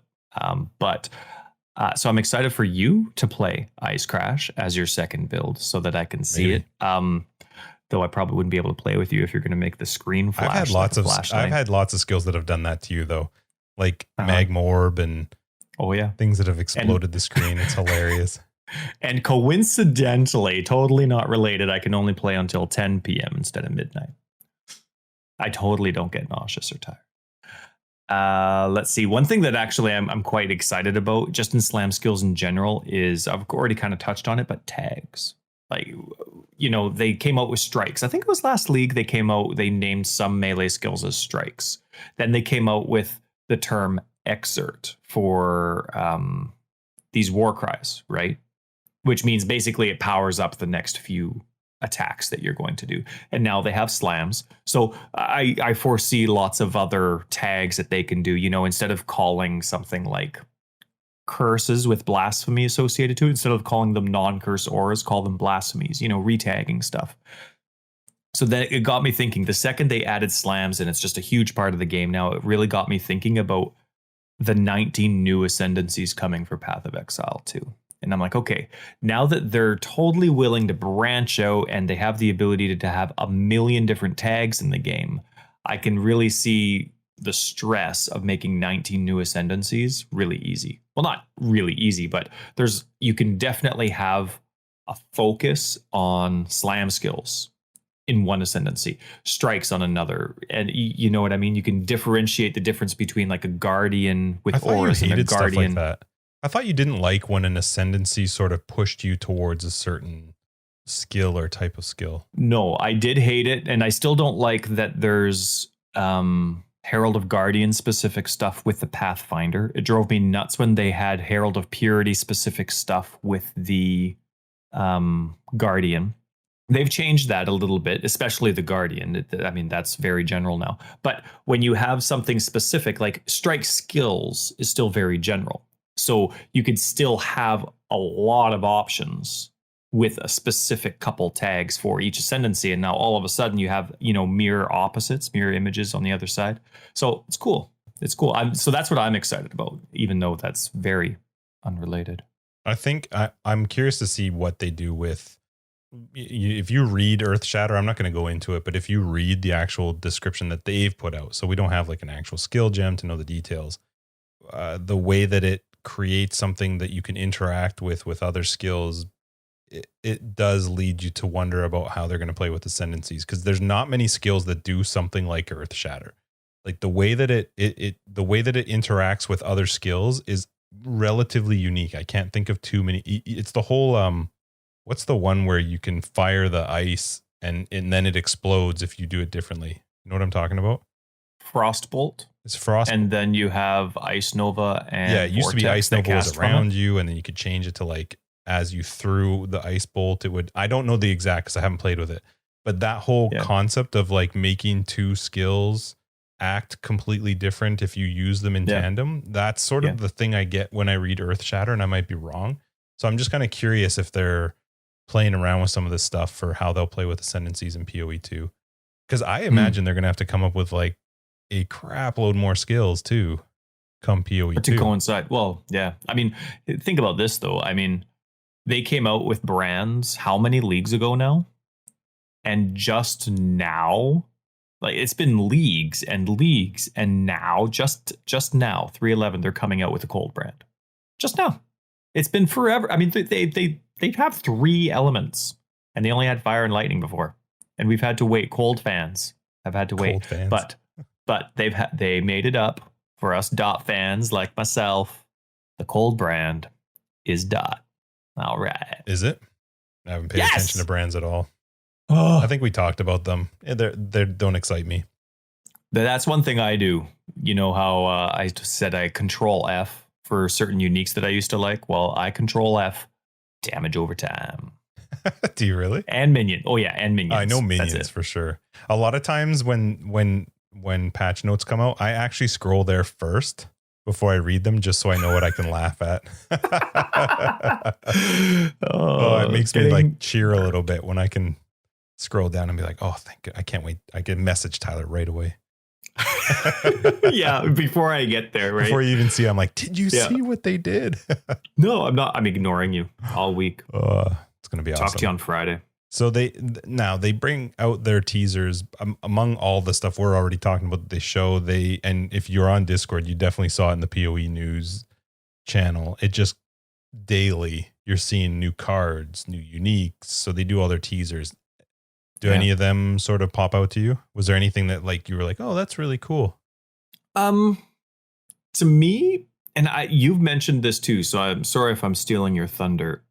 So I'm excited for you to play Ice Crash as your second build so that I can see it. Though I probably wouldn't be able to play with you if you're going to make the screen flash. I've had lots of skills that have done that to you though, like Magma Orb and things that have exploded the screen. It's hilarious. And coincidentally, totally not related, I can only play until 10 p.m. instead of midnight. I totally don't get nauseous or tired. Let's see. One thing that actually I'm quite excited about, just in slam skills in general, is I've already kind of touched on it, but tags. Like, they came out with strikes. I think it was last league they named some melee skills as strikes. Then they came out with the term exert for these war cries, right? Which means basically it powers up the next few attacks that you're going to do. And now they have slams. So I foresee lots of other tags that they can do, instead of calling something like curses with blasphemy associated to it, instead of calling them non-curse auras, call them blasphemies, retagging stuff. So then it got me thinking, the second they added slams, and it's just a huge part of the game now, it really got me thinking about the 19 new ascendancies coming for Path of Exile 2. And I'm like, okay, now that they're totally willing to branch out and they have the ability to have a million different tags in the game, I can really see the stress of making 19 new ascendancies really easy. Well, not really easy, but you can definitely have a focus on slam skills in one ascendancy, strikes on another, and you know what I mean. You can differentiate the difference between like a guardian with auras and a guardian. Stuff like that. I thought you didn't like when an ascendancy sort of pushed you towards a certain skill or type of skill. No, I did hate it, and I still don't like that there's Herald of Guardian specific stuff with the Pathfinder. It drove me nuts when they had Herald of Purity specific stuff with the Guardian. They've changed that a little bit, especially the Guardian. I mean, that's very general now. But when you have something specific, like strike skills is still very general. So you could still have a lot of options with a specific couple tags for each ascendancy. And now all of a sudden you have, mirror opposites, mirror images on the other side. So it's cool. It's cool. So that's what I'm excited about, even though that's very unrelated. I think I'm curious to see what they do with, if you read Earthshatter, I'm not going to go into it, but if you read the actual description that they've put out, so we don't have like an actual skill gem to know the details, the way that it creates something that you can interact with other skills, it does lead you to wonder about how they're going to play with ascendancies, because there's not many skills that do something like Earthshatter. Like the way that it interacts with other skills is relatively unique. I can't think of too many. It's the whole what's the one where you can fire the ice and then it explodes if you do it differently? You know what I'm talking about? Frostbolt. It's Frost. And then you have Ice Nova and it used to be Ice Nova was around you, and then you could change it to like as you threw the ice bolt, it would. I don't know the exact because I haven't played with it, but that whole concept of like making two skills act completely different if you use them in tandem, that's sort of the thing I get when I read Earthshatter, and I might be wrong. So I'm just kind of curious if they're playing around with some of this stuff for how they'll play with ascendancies in PoE 2. Because I imagine they're going to have to come up with like a crap load more skills too come PoE 2. To coincide. Well, yeah. I mean, think about this though. I mean, they came out with brands how many leagues ago now? And just now, like it's been leagues and leagues, and now, just now, 311, they're coming out with a cold brand. Just now. It's been forever. I mean, they have 3 elements, and they only had fire and lightning before, and we've had to wait. Cold fans have had to wait, but they made it up for us Dot fans like myself. The cold brand is Dot. All right, is it? I haven't paid attention to brands at all. I think we talked about them. They don't excite me. That's one thing I do. You know how I said I control F for certain uniques that I used to like? Well, I control F damage over time. Do you really? And minion. Oh yeah, and minions. I know minions for sure. A lot of times when patch notes come out, I actually scroll there first before I read them, just so I know what I can laugh at. It makes me like cheer a little bit when I can scroll down and be like, oh, thank God. I can't wait. I can message Tyler right away. Yeah, before I get there, right? Before you even see, I'm like, did you see what they did? No, I'm not. I'm ignoring you all week. It's going to be awesome. Talk to you on Friday. So they bring out their teasers among all the stuff we're already talking about. They show and if you're on Discord, you definitely saw it in the PoE news channel. It just daily you're seeing new cards, new uniques. So they do all their teasers. Do any of them sort of pop out to you? Was there anything that like you were like, oh, that's really cool? To me, and you've mentioned this too, so I'm sorry if I'm stealing your thunder.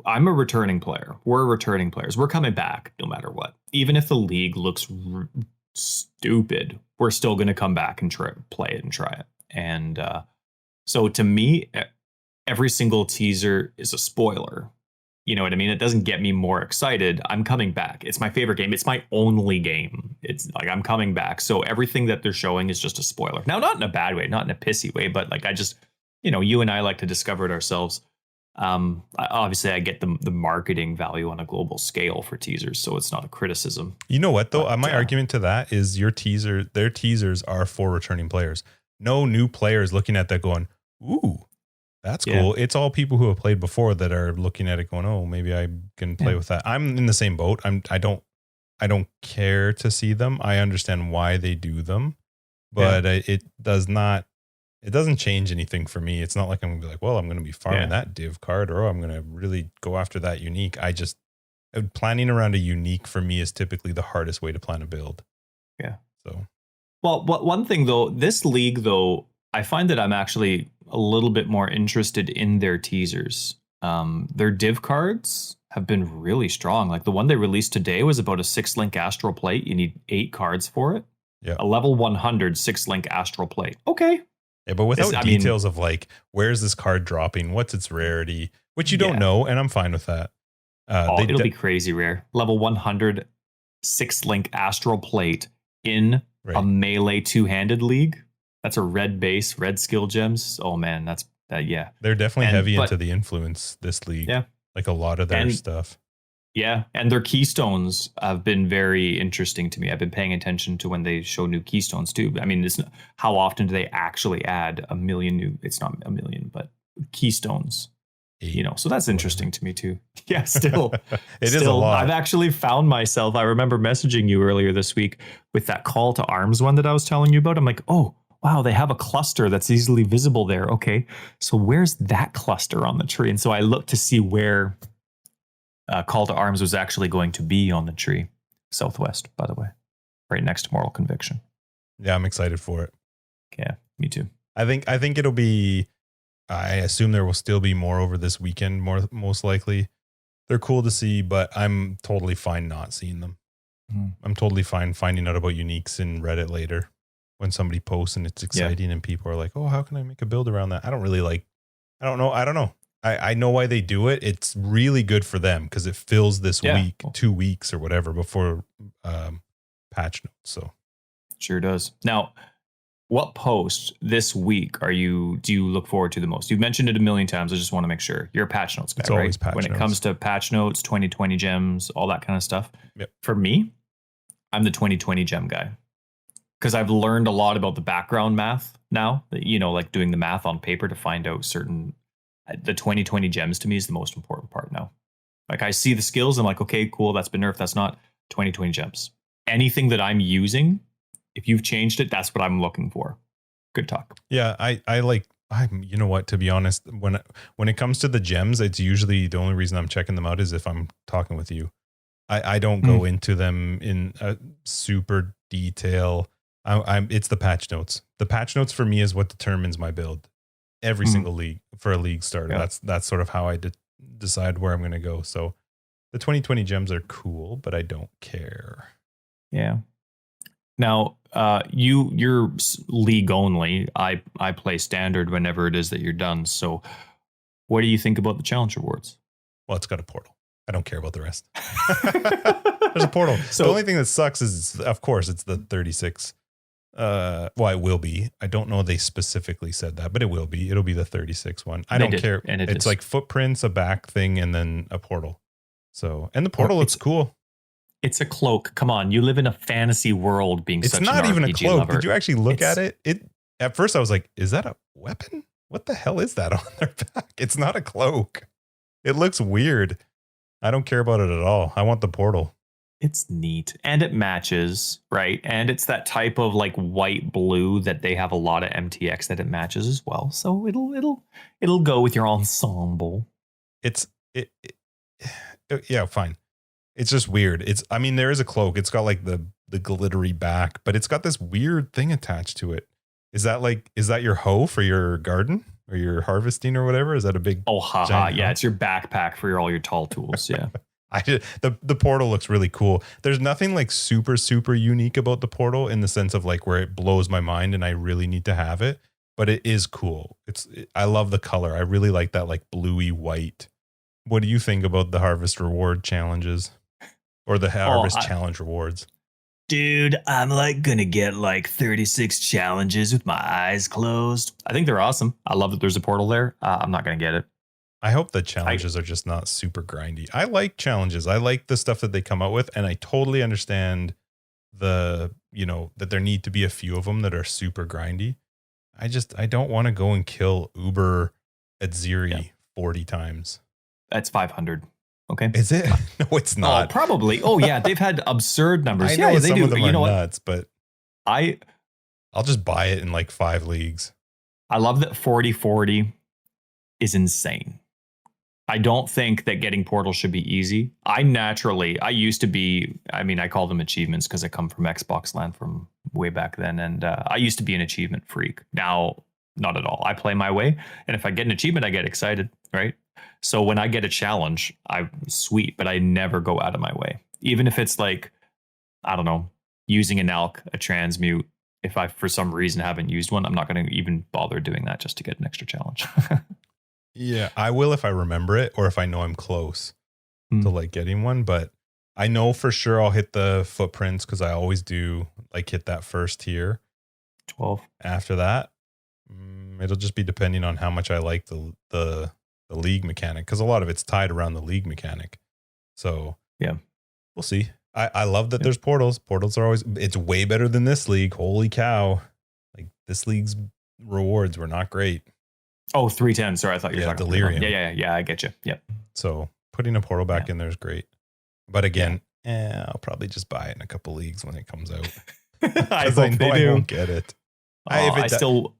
I'm a returning player. We're returning players. We're coming back no matter what. Even if the league looks stupid, we're still going to come back and play it and try it. And so to me, every single teaser is a spoiler. You know what I mean? It doesn't get me more excited. I'm coming back. It's my favorite game. It's my only game. It's like I'm coming back. So everything that they're showing is just a spoiler. Now, not in a bad way, not in a pissy way, but like I just, you and I like to discover it ourselves. Obviously, I get the marketing value on a global scale for teasers, so it's not a criticism. You know what though? But, My argument to that is their teasers are for returning players. No new players looking at that going, ooh, that's cool. It's all people who have played before that are looking at it going, oh, maybe I can play with that. I'm in the same boat. I don't care to see them. I understand why they do them, but it doesn't change anything for me. It's not like I'm gonna be like, well, I'm going to be farming that div card, or I'm going to really go after that unique. Planning around a unique for me is typically the hardest way to plan a build. Yeah. So, well, one thing though, this league though, I find that I'm actually a little bit more interested in their teasers. Their div cards have been really strong. Like the one they released today was about a 6-link astral plate. You need 8 cards for it. Yeah. A level 100 6-link astral plate. Okay. Yeah, but without details of like, where's this card dropping? What's its rarity? Which you don't know, and I'm fine with that. It'll be crazy rare. Level 100 6-link astral plate in a melee 2-handed league. That's a red base, red skill gems. Oh man, that's that. Yeah, they're definitely heavy into the influence this league. Yeah, like a lot of their stuff. Yeah, and their keystones have been very interesting to me. I've been paying attention to when they show new keystones too. I mean, how often do they actually add a million new? It's not a million, but keystones. So that's interesting to me too. Yeah, still, is a lot. I've actually found myself. I remember messaging you earlier this week with that call to arms one that I was telling you about. I'm like, oh. Wow, they have a cluster that's easily visible there. Okay, so where's that cluster on the tree? And so I looked to see where Call to Arms was actually going to be on the tree. Southwest, by the way, right next to Moral Conviction. Yeah, I'm excited for it. Yeah, me too. I think it'll be. I assume there will still be more over this weekend. Most likely, they're cool to see, but I'm totally fine not seeing them. I'm totally fine finding out about uniques in Reddit later. When somebody posts and it's exciting and people are like, oh, how can I make a build around that? I don't know. I know why they do it. It's really good for them because it fills this week, 2 weeks or whatever before patch notes. So sure does. Now, what post this week do you look forward to the most? You've mentioned it a million times. I just want to make sure. You're a patch notes guy, it's always right? Patch when notes. It comes to patch notes, 2020 gems, all that kind of stuff. Yep. For me, I'm the 2020 gem guy. Because I've learned a lot about the background math now, like doing the math on paper to find out the 2020 gems to me is the most important part now. Like I see the skills, I'm like, okay, cool, that's been nerfed, that's not 2020 gems. Anything that I'm using, if you've changed it, that's what I'm looking for. Good talk. Yeah, you know what, to be honest, when it comes to the gems, it's usually the only reason I'm checking them out is if I'm talking with you. I don't go into them in a super detail. It's the patch notes. The patch notes for me is what determines my build. Every single league for a league starter. Yeah. That's sort of how I decide where I'm going to go. So the 2020 gems are cool, but I don't care. Yeah. Now, you're league only. I play standard whenever it is that you're done. So what do you think about the challenge rewards? Well, it's got a portal. I don't care about the rest. There's a portal. So the only thing that sucks is, of course, it's the 36. It will be. I don't know they specifically said that, but it will be. It'll be the 36 one. I don't care. And it's like footprints, a back thing, and then a portal. So, and the portal looks cool. It's a cloak. Come on, you live in a fantasy world. It's not even a cloak. Lover. Did you actually look at it? At first I was like, is that a weapon? What the hell is that on their back? It's not a cloak. It looks weird. I don't care about it at all. I want the portal. It's neat and it matches, right? And it's that type of like white blue that they have a lot of MTX that it matches as well. So it'll go with your ensemble. Yeah, fine. It's just weird. There is a cloak. It's got like the glittery back, but it's got this weird thing attached to it. Is that your hoe for your garden or your harvesting or whatever? Is that a big? Oh, haha. Yeah. It's your backpack for all your tall tools. Yeah. The portal looks really cool. There's nothing like super, super unique about the portal in the sense of like where it blows my mind and I really need to have it, but it is cool. I love the color. I really like that like bluey white What do you think about the harvest reward challenges or the harvest challenge rewards? Dude, I'm like gonna get like 36 challenges with my eyes closed. I think they're awesome. I love that there's a portal there. I'm not gonna get it. I hope the challenges are just not super grindy. I like challenges. I like the stuff that they come out with, and I totally understand that there need to be a few of them that are super grindy. I don't want to go and kill Uber Adziri 40 times. That's 500. Okay. Is it? No, it's not. Oh, probably. Oh, yeah. They've had absurd numbers. I know yeah, some they do. Of them you know are what? nuts, but I'll just buy it in like 5 leagues. I love that 40/40 is insane. I don't think that getting portals should be easy. I used to be, I call them achievements because I come from Xbox land from way back then. And I used to be an achievement freak. Now, not at all. I play my way. And if I get an achievement, I get excited, right? So when I get a challenge, I'm sweet, but I never go out of my way. Even if it's like, I don't know, using an elk, a transmute. If I, for some reason, haven't used one, I'm not going to even bother doing that just to get an extra challenge. Yeah, I will if I remember it or if I know I'm close to like getting one. But I know for sure I'll hit the footprints because I always do like hit that first tier. 12. After that, it'll just be depending on how much I like the league mechanic, because a lot of it's tied around the league mechanic. So yeah, we'll see. I love that there's portals. Portals are always, it's way better than this league. Holy cow. Like this league's rewards were not great. Oh, 310. Sorry, I thought you were talking Delirium. Yeah, I get you. Yep. So putting a portal back in there is great. But again, I'll probably just buy it in a couple leagues when it comes out. I hope they do. I won't get it.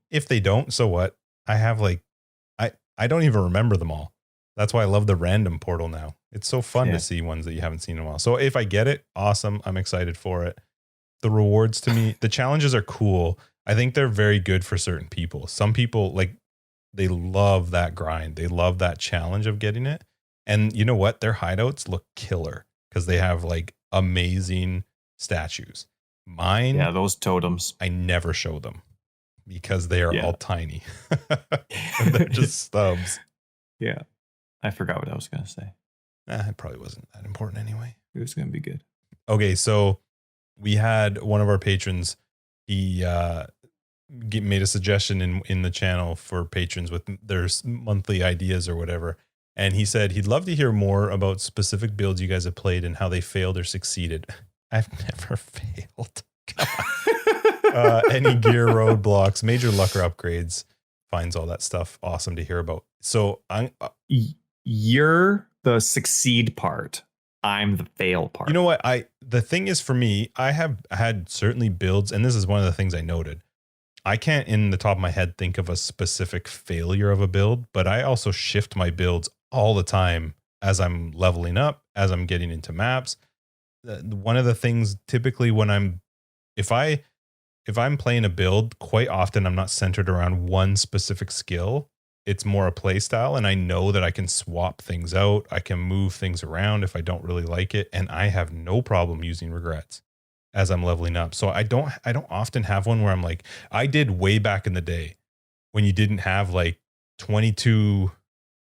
If they don't, so what? I have like, I don't even remember them all. That's why I love the random portal now. It's so fun to see ones that you haven't seen in a while. So if I get it, awesome. I'm excited for it. The rewards to me, the challenges are cool. I think they're very good for certain people. Some people they love that grind. They love that challenge of getting it. And you know what? Their hideouts look killer because they have like amazing statues. Mine. Yeah, those totems. I never show them because they are all tiny. They're just stubs. Yeah. I forgot what I was going to say. It probably wasn't that important anyway. It was going to be good. Okay, so we had one of our patrons. He made a suggestion in the channel for patrons with their monthly ideas or whatever. And he said he'd love to hear more about specific builds you guys have played and how they failed or succeeded. I've never failed. Any gear roadblocks, major luck or upgrades, finds all that stuff awesome to hear about. So you're the succeed part. I'm the fail part. You know what? The thing is for me, I have had certainly builds, and this is one of the things I noted. I can't in the top of my head think of a specific failure of a build, but I also shift my builds all the time as I'm leveling up, as I'm getting into maps. One of the things typically when if I'm playing a build, quite often I'm not centered around one specific skill. It's more a play style, and I know that I can swap things out. I can move things around if I don't really like it, and I have no problem using regrets as I'm leveling up. So I don't often have one where I'm like, I did way back in the day when you didn't have like 22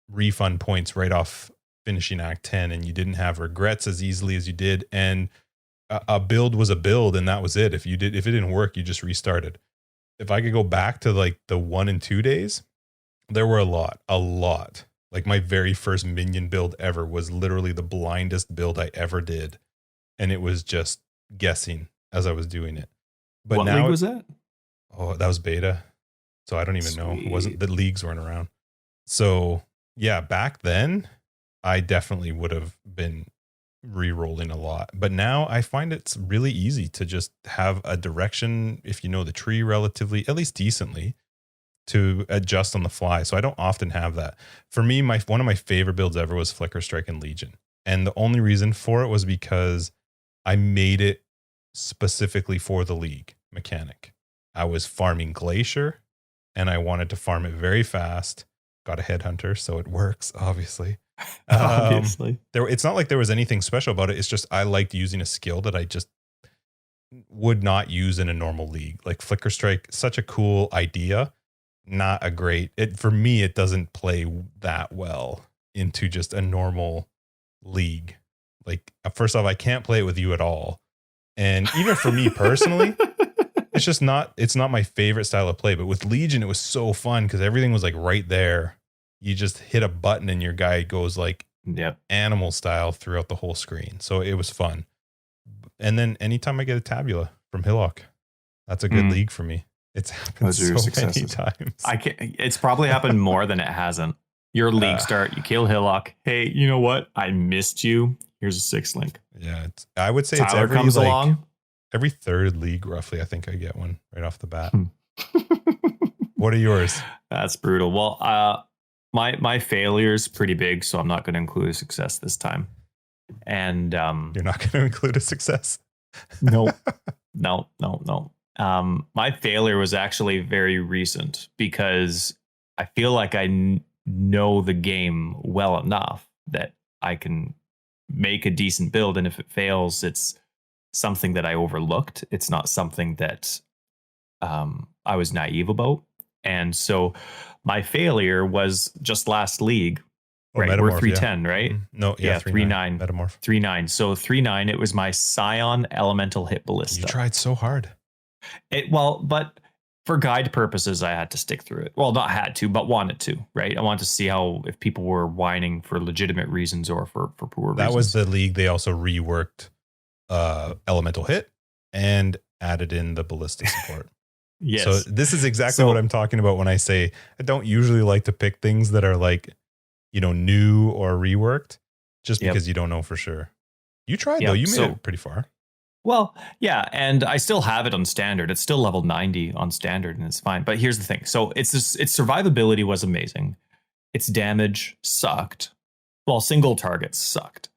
refund points right off finishing Act 10, and you didn't have regrets as easily as you did, and a build was a build, and that was it. If it didn't work, you just restarted. If I could go back to like the 1 and 2 days, there were a lot. Like my very first minion build ever was literally the blindest build I ever did. And it was just guessing as I was doing it. But what now league was that? Oh, that was beta. So I don't even know. It wasn't, the leagues weren't around. So yeah, back then I definitely would have been re-rolling a lot. But now I find it's really easy to just have a direction, if you know the tree relatively, at least decently, to adjust on the fly. So I don't often have that. For me, one of my favorite builds ever was Flicker Strike and Legion. And the only reason for it was because I made it specifically for the league mechanic. I was farming Glacier and I wanted to farm it very fast. Got a headhunter, so it works, obviously. It's not like there was anything special about it. It's just I liked using a skill that I just would not use in a normal league. Like Flicker Strike, such a cool idea. Not a great, for me, it doesn't play that well into just a normal league. Like, first off, I can't play it with you at all. And even for me personally, it's not my favorite style of play. But with Legion, it was so fun because everything was like right there. You just hit a button and your guy goes like animal style throughout the whole screen. So it was fun. And then anytime I get a tabula from Hillock, that's a good league for me. It's happened so many times. It's probably happened more than it hasn't. Your league start, you kill Hillock. Hey, you know what? I missed you. Here's a 6 link. Yeah, I would say Tyler it's every comes along. Every third league, roughly. I think I get one right off the bat. What are yours? That's brutal. Well, my failure is pretty big, so I'm not going to include a success this time. And you're not going to include a success? No. My failure was actually very recent because I feel like I know the game well enough that I can make a decent build, and if it fails, it's something that I overlooked. It's not something that I was naive about. And so my failure was just last league. Right, Metamorph, we're 310, right? No, yeah, 3-9. Metamorph. 3-9. So 3-9, it was my Scion Elemental hit Ballista. You tried so hard. But for guide purposes, I had to stick through it. Well, not had to, but wanted to, right? I wanted to see if people were whining for legitimate reasons or for poor reasons. That was the league. They also reworked Elemental Hit and added in the Ballista support. Yes. So this is exactly what I'm talking about when I say I don't usually like to pick things that are like, new or reworked just because you don't know for sure. You tried though. You made it pretty far. Well, yeah, and I still have it on standard. It's still level 90 on standard, and it's fine. But here's the thing. So its survivability was amazing. Its damage sucked. Well, single targets sucked.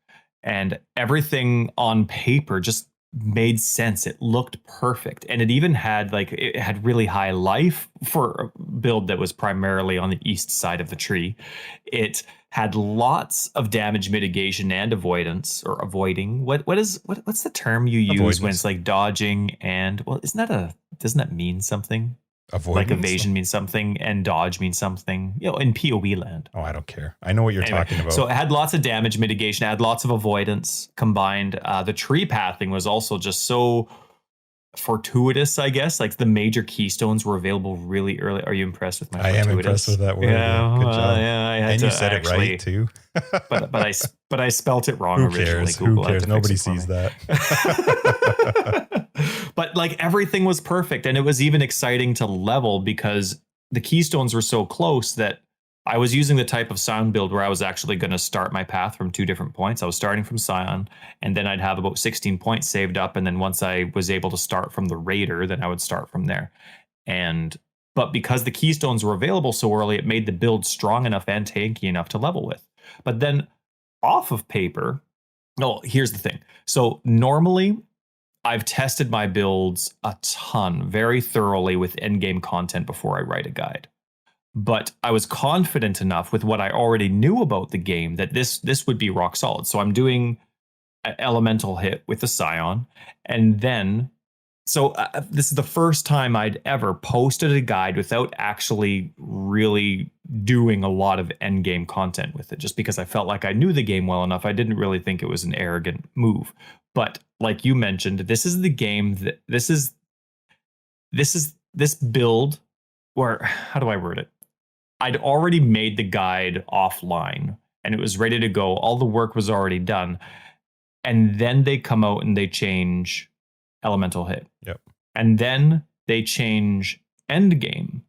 And everything on paper just made sense. It looked perfect. And it even had really high life for a build that was primarily on the east side of the tree. It had lots of damage mitigation and avoidance or avoiding. What's the term you use avoidance. When it's like dodging and doesn't that mean something? Avoidance? Like evasion means something and dodge means something, in PoE land. Oh, I don't care. I know what you're talking about. So it had lots of damage mitigation, it had lots of avoidance combined. The tree pathing was also just so fortuitous, I guess. Like the major keystones were available really early. Are you impressed with my fortuitous? I am impressed with that word. Yeah, good job. I had and you said it right too. but I spelt it wrong originally. Who cares? Nobody sees that. But everything was perfect, and it was even exciting to level because the keystones were so close that I was using the type of Scion build where I was actually going to start my path from 2 different points. I was starting from Scion, and then I'd have about 16 points saved up. And then once I was able to start from the Raider, then I would start from there. But because the keystones were available so early, it made the build strong enough and tanky enough to level with. But then off of paper, here's the thing. So normally I've tested my builds a ton, very thoroughly with endgame content before I write a guide. But I was confident enough with what I already knew about the game that this would be rock solid. So I'm doing an elemental hit with the Scion. And then, this is the first time I'd ever posted a guide without actually really doing a lot of endgame content with it, just because I felt like I knew the game well enough. I didn't really think it was an arrogant move. But like you mentioned, this is the game that this build, or how do I word it? I'd already made the guide offline and it was ready to go. All the work was already done. And then they come out and they change elemental hit. Yep. And then they change endgame.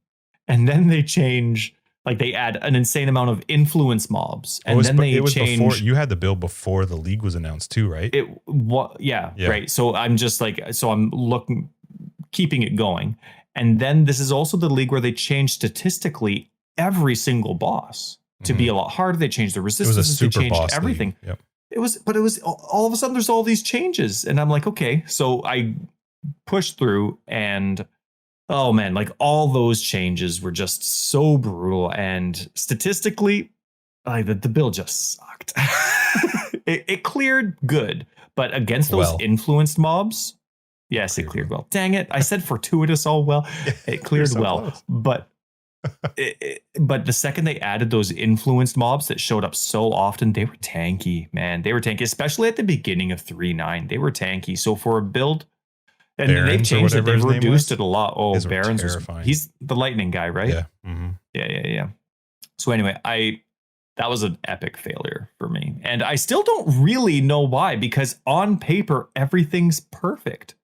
And then they change, they add an insane amount of influence mobs. And before you had the build before the league was announced too, right? Yeah. Right. So I'm just I'm keeping it going. And then this is also the league where they changed statistically every single boss to be a lot harder. They changed the resistance. They changed everything. Yep. It was all of a sudden there's all these changes. And I'm like, okay. So I pushed through and oh man, all those changes were just so brutal. And statistically, the build just sucked. it cleared good, but against those influenced mobs, yes, it cleared well. Dang it. I said fortuitous all well. It cleared well. Close. But But the second they added those influenced mobs that showed up so often, they were tanky, man. They were tanky, especially at the beginning of 3.9. They were tanky. So for a build, and they've Barons or changed it. whatever They've his name reduced was. it a lot. Oh, His were Barons was terrifying. he's the lightning guy, right? Yeah. Mm-hmm. Yeah. So anyway, that was an epic failure for me. And I still don't really know why, because on paper, everything's perfect.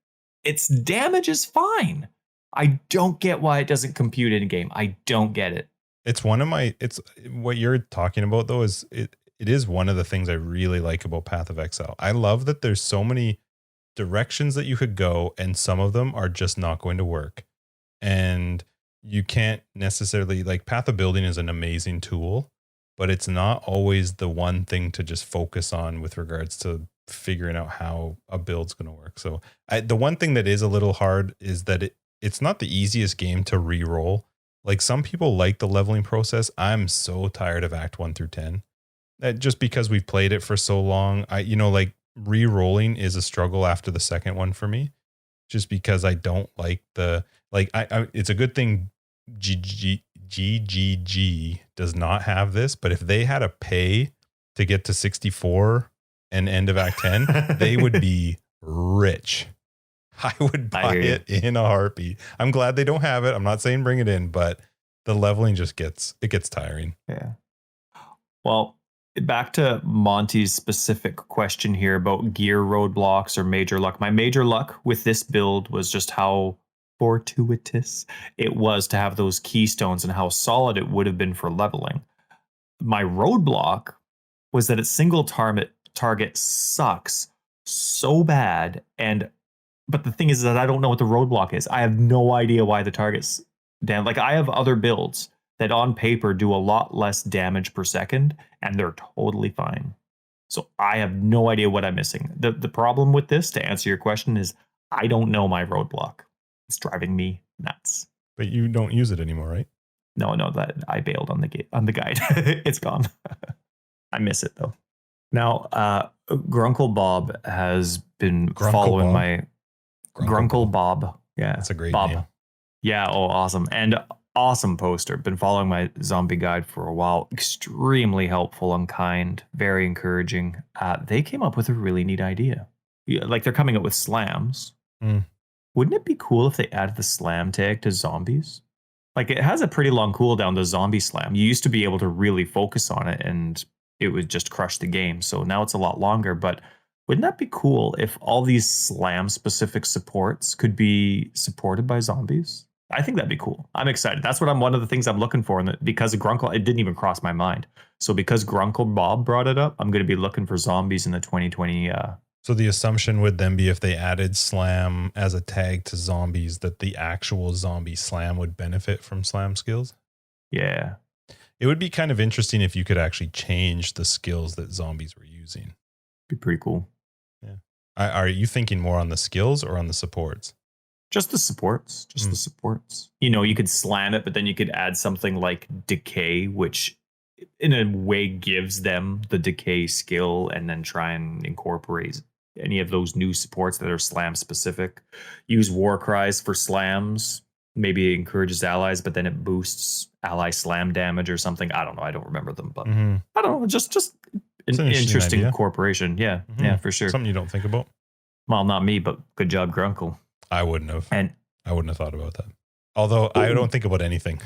Its damage is fine. I don't get why it doesn't compute in game. I don't get it. It's what you're talking about though is it is one of the things I really like about Path of Exile. I love that there's so many directions that you could go and some of them are just not going to work. And you can't necessarily, like, Path of Building is an amazing tool, but it's not always the one thing to just focus on with regards to figuring out how a build's going to work. So the one thing that is a little hard is that it's not the easiest game to re-roll. Like, some people like the leveling process. I'm so tired of Act 1 through 10. Just because we've played it for so long, like, re-rolling is a struggle after the second one for me. Just because I don't like it's a good thing GGG does not have this, but if they had a pay to get to 64 and end of Act 10, they would be rich. I would buy it in a heartbeat. I'm glad they don't have it. I'm not saying bring it in, but the leveling just gets tiring. Yeah. Well, back to Monty's specific question here about gear roadblocks or major luck. My major luck with this build was just how fortuitous it was to have those keystones and how solid it would have been for leveling. My roadblock was that its single target sucks so bad, but the thing is that I don't know what the roadblock is. I have no idea why the target's damn. Like, I have other builds that on paper do a lot less damage per second, and they're totally fine. So I have no idea what I'm missing. The problem with this, to answer your question, is I don't know my roadblock. It's driving me nuts. But you don't use it anymore, right? No, that I bailed on the guide. It's gone. I miss it though. Now, Grunkle Bob has been following my Grunkle Bob. Yeah, that's a great Bob. name. Yeah. Oh, awesome. And awesome poster. Been following my zombie guide for a while. Extremely helpful and kind. Very encouraging. They came up with a really neat idea. Yeah, like, they're coming up with slams. Wouldn't it be cool if they added the slam tag to zombies? Like, it has a pretty long cooldown, the zombie slam. You used to be able to really focus on it and it would just crush the game. So now it's a lot longer. But wouldn't that be cool if all these slam specific supports could be supported by zombies? I think that'd be cool. I'm excited. That's what one of the things I'm looking for. And because of Grunkle, it didn't even cross my mind. So because Grunkle Bob brought it up, I'm going to be looking for zombies in the 2020. So the assumption would then be, if they added slam as a tag to zombies, that the actual zombie slam would benefit from slam skills? Yeah. It would be kind of interesting if you could actually change the skills that zombies were using. Be pretty cool. Yeah. Are you thinking more on the skills or on the supports? Just the supports. The supports. You could slam it, but then you could add something like decay, which in a way gives them the decay skill, and then try and incorporate any of those new supports that are slam specific. Use war cries for slams. Maybe it encourages allies, but then it boosts ally slam damage or something. I don't know. I don't remember them, but I don't know. Just an interesting incorporation. Yeah. Yeah, for sure. Something you don't think about. Well, not me, but good job, Grunkle. I wouldn't have. And I wouldn't have thought about that. Although I don't think about anything.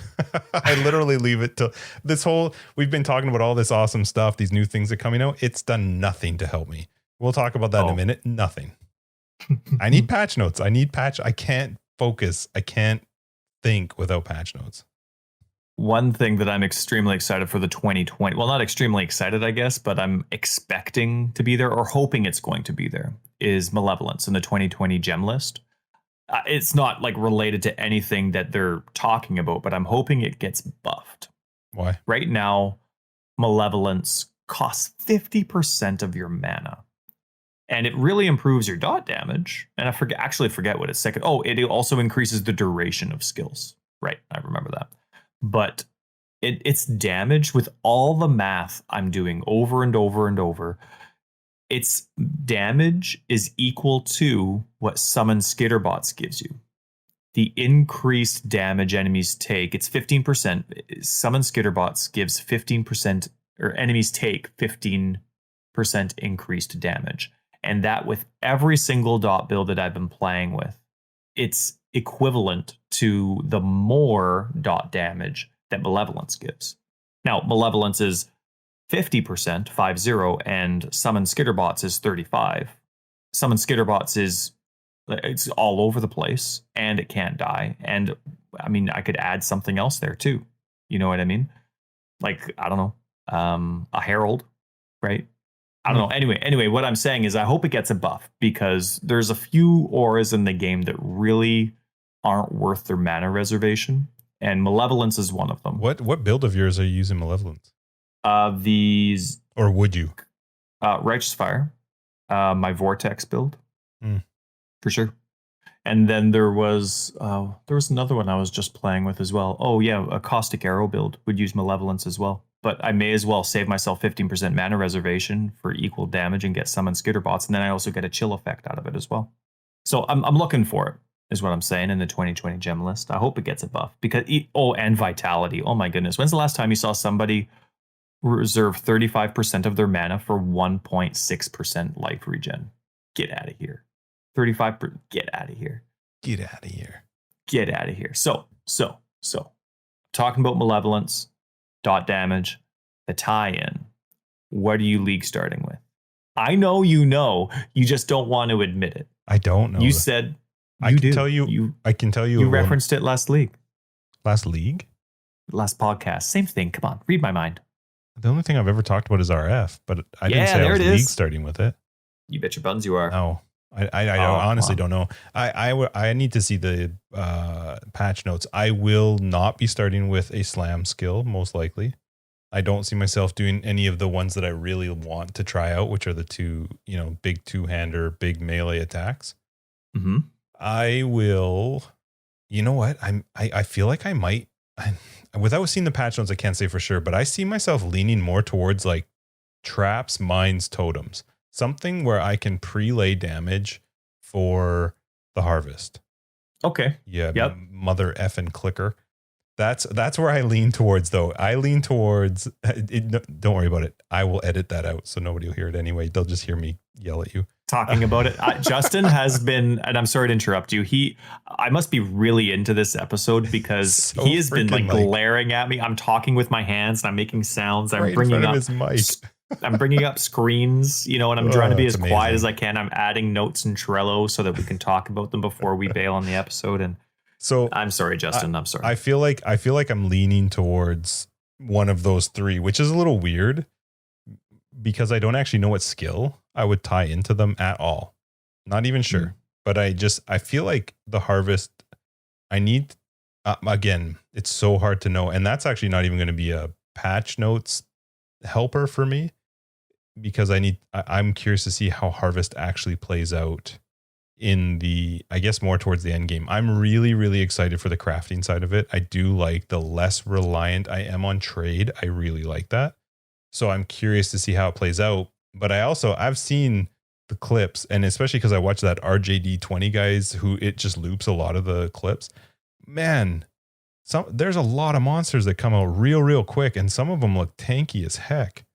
I literally leave it till we've been talking about all this awesome stuff, these new things that are coming out. It's done nothing to help me. We'll talk about that in a minute. Nothing. I need patch notes. I can't focus. I can't think without patch notes. One thing that I'm extremely excited for the 2020, well, not extremely excited, I guess, but I'm expecting to be there or hoping it's going to be there, is Malevolence in the 2020 gem list. It's not like related to anything that they're talking about, but I'm hoping it gets buffed. Why? Right now, Malevolence costs 50% of your mana. And it really improves your dot damage. And I forget what it's second. Oh, it also increases the duration of skills. Right, I remember that. But its damage, with all the math I'm doing over and over and over, its damage is equal to what Summon Skitterbots gives you. the increased damage enemies take, it's 15%. Summon Skitterbots gives 15%, or enemies take 15% increased damage. And that with every single dot build that I've been playing with, it's equivalent to the more dot damage that Malevolence gives. Now, Malevolence is 50%, 50, and Summon Skitterbots is 35. Summon Skitterbots is, it's all over the place, and it can't die. And I mean, I could add something else there too. You know what I mean? Like, I don't know, a Herald, right? I don't know. Anyway, what I'm saying is I hope it gets a buff, because there's a few auras in the game that really aren't worth their mana reservation, and Malevolence is one of them. What build of yours are you using Malevolence? These, or would you? Righteous Fire, my Vortex build, for sure. And then there was another one I was just playing with as well. Oh yeah, a Caustic Arrow build would use Malevolence as well. But I may as well save myself 15% mana reservation for equal damage and get Summon Skitterbots, and then I also get a chill effect out of it as well. So I'm looking for it, is what I'm saying, in the 2020 gem list. I hope it gets a buff, because and Vitality. Oh my goodness, when's the last time you saw somebody reserve 35% of their mana for 1.6% life regen? Get out of here. 35%. Get out of here. Get out of here. Get out of here. So talking about Malevolence, dot damage, the tie-in. What are you league starting with? I know you just don't want to admit it. I don't know. You said I can tell you. You referenced it last league. Last league? Last podcast. Same thing. Come on, read my mind. The only thing I've ever talked about is RF, but I didn't say I was league starting with it. You bet your buns you are. No. I honestly don't know. I need to see the patch notes. I will not be starting with a slam skill, most likely. I don't see myself doing any of the ones that I really want to try out, which are the two, big two-hander, big melee attacks. Mm-hmm. I will. You know what? I feel like I might. Without seeing the patch notes, I can't say for sure, but I see myself leaning more towards like traps, mines, totems. Something where I can pre-lay damage for the harvest. Okay. Yeah. Yep. Mother effing clicker. That's where I lean towards, though. I lean towards. Don't worry about it. I will edit that out, so nobody will hear it anyway. They'll just hear me yell at you. Talking about it. Justin has been, and I'm sorry to interrupt you. I must be really into this episode, because he has been like glaring at me. I'm talking with my hands and I'm making sounds. I'm bringing up his mic. I'm bringing up screens, and I'm trying to be as quiet as I can. I'm adding notes in Trello so that we can talk about them before we bail on the episode. And so I'm sorry, Justin. I'm sorry. I feel like I'm leaning towards one of those three, which is a little weird, because I don't actually know what skill I would tie into them at all. Not even sure. But I feel like the harvest, I need, again, it's so hard to know. And that's actually not even going to be a patch notes helper for me, because I'm curious to see how harvest actually plays out in the, I guess, more towards the end game. I'm really, really excited for the crafting side of it. I do like the less reliant I am on trade. I really like that. So I'm curious to see how it plays out. But I've seen the clips, and especially because I watched that RJD20 guys who it just loops a lot of the clips. Man, there's a lot of monsters that come out real quick, and some of them look tanky as heck.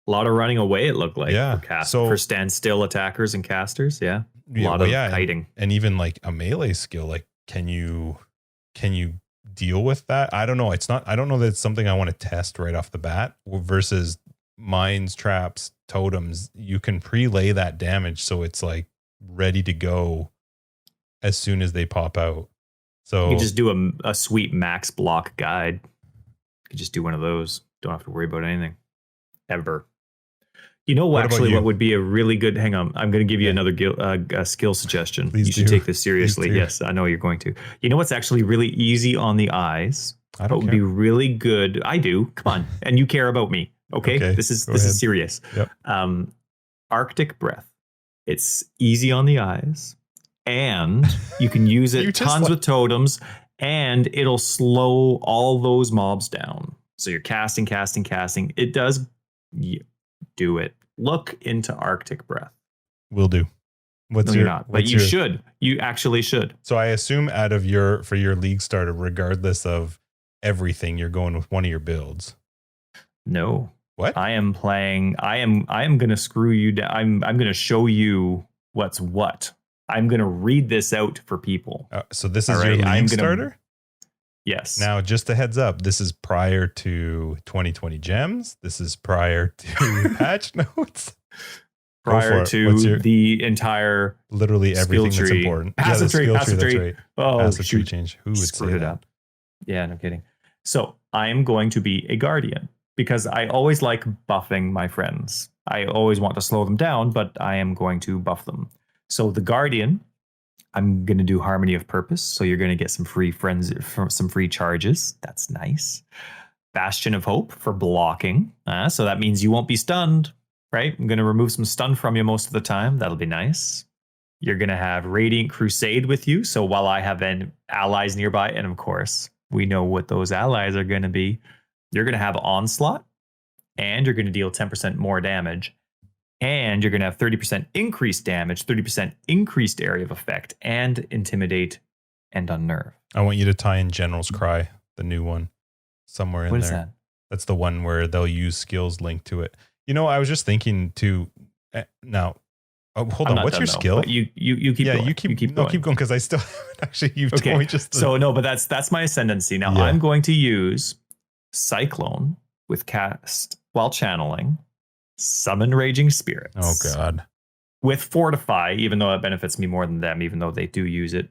A lot of running away, it looked like. Yeah. For standstill attackers and casters. Yeah. A lot of kiting. And even like a melee skill, like can you deal with that? I don't know. I don't know that it's something I want to test right off the bat, versus mines, traps, totems. You can pre-lay that damage, so it's like ready to go as soon as they pop out. So you just do a sweet max block guide. You could just do one of those. Don't have to worry about anything ever. What would be a really good, hang on, I'm going to give you another skill suggestion. Please you should take this seriously. Yes, I know you're going to. You know what's actually really easy on the eyes? I don't care. Would be really good. I do. Come on. And you care about me. Okay. This is serious. Yep. Arctic Breath. It's easy on the eyes, and you can use it tons with totems, and it'll slow all those mobs down. So you're casting. It does do it. Look into Arctic Breath. Will do. What's No, your you're not. But what's you your should. You actually should. So I assume out of for your league starter, regardless of everything, you're going with one of your builds. No. What? I am playing. I am going to screw you down. I'm going to show you what's what. I'm going to read this out for people. So this is your league starter? Yes. Now, just a heads up, this is prior to 2020 gems. This is prior to patch notes. Prior to the entire literally everything that's important. Passive tree. That's right. Oh, passive tree change. Who would screwed say it that? up? Yeah, no kidding. So I am going to be a guardian because I always like buffing my friends. I always want to slow them down, but I am going to buff them. So the guardian, I'm going to do Harmony of Purpose. So you're going to get some free friends, some free charges. That's nice. Bastion of Hope for blocking. So that means you won't be stunned, right? I'm going to remove some stun from you most of the time. That'll be nice. You're going to have Radiant Crusade with you. So while I have allies nearby, and of course, we know what those allies are going to be, you're going to have Onslaught, and you're going to deal 10% more damage. And you're going to have 30% increased damage, 30% increased area of effect, and Intimidate and Unnerve. I want you to tie in General's Cry, the new one, somewhere in there. What is that? That's the one where they'll use skills linked to it. You know, I was just thinking to now. Oh, hold on. What's your skill? You keep going. You keep going because I still haven't actually. You've told me just. So no, but that's my ascendancy. Now I'm going to use Cyclone with cast while channeling. Summon Raging Spirits. Oh, God. With Fortify, even though it benefits me more than them, even though they do use it.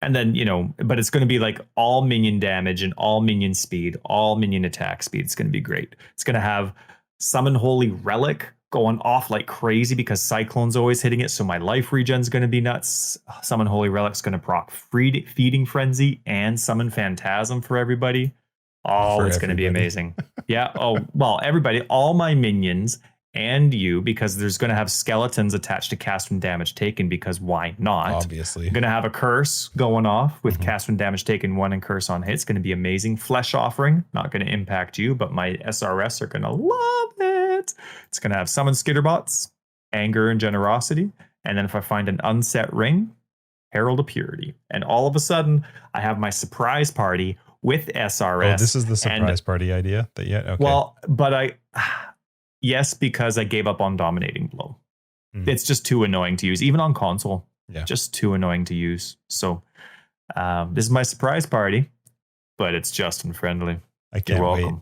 And then, but it's going to be like all minion damage and all minion speed, all minion attack speed. It's going to be great. It's going to have Summon Holy Relic going off like crazy because Cyclone's always hitting it. So my life regen's going to be nuts. Summon Holy Relic's going to proc Feeding Frenzy and Summon Phantasm for everybody. Oh, it's going to be amazing. Yeah. Oh, well, everybody, all my minions and you, because there's going to have skeletons attached to cast when damage taken, because why not? Obviously. I'm going to have a curse going off with cast when damage taken 1 and curse on hit. It's going to be amazing. Flesh Offering, not going to impact you, but my SRS are going to love it. It's going to have summon Skitterbots, Anger and Generosity. And then if I find an unset ring, Herald of Purity. And all of a sudden, I have my surprise party with SRS. Oh, this is the surprise party idea? Okay. Well, but yes, because I gave up on Dominating Blow. It's just too annoying to use, even on console. Yeah. Just too annoying to use. So this is my surprise party, but it's Justin friendly. I can't wait.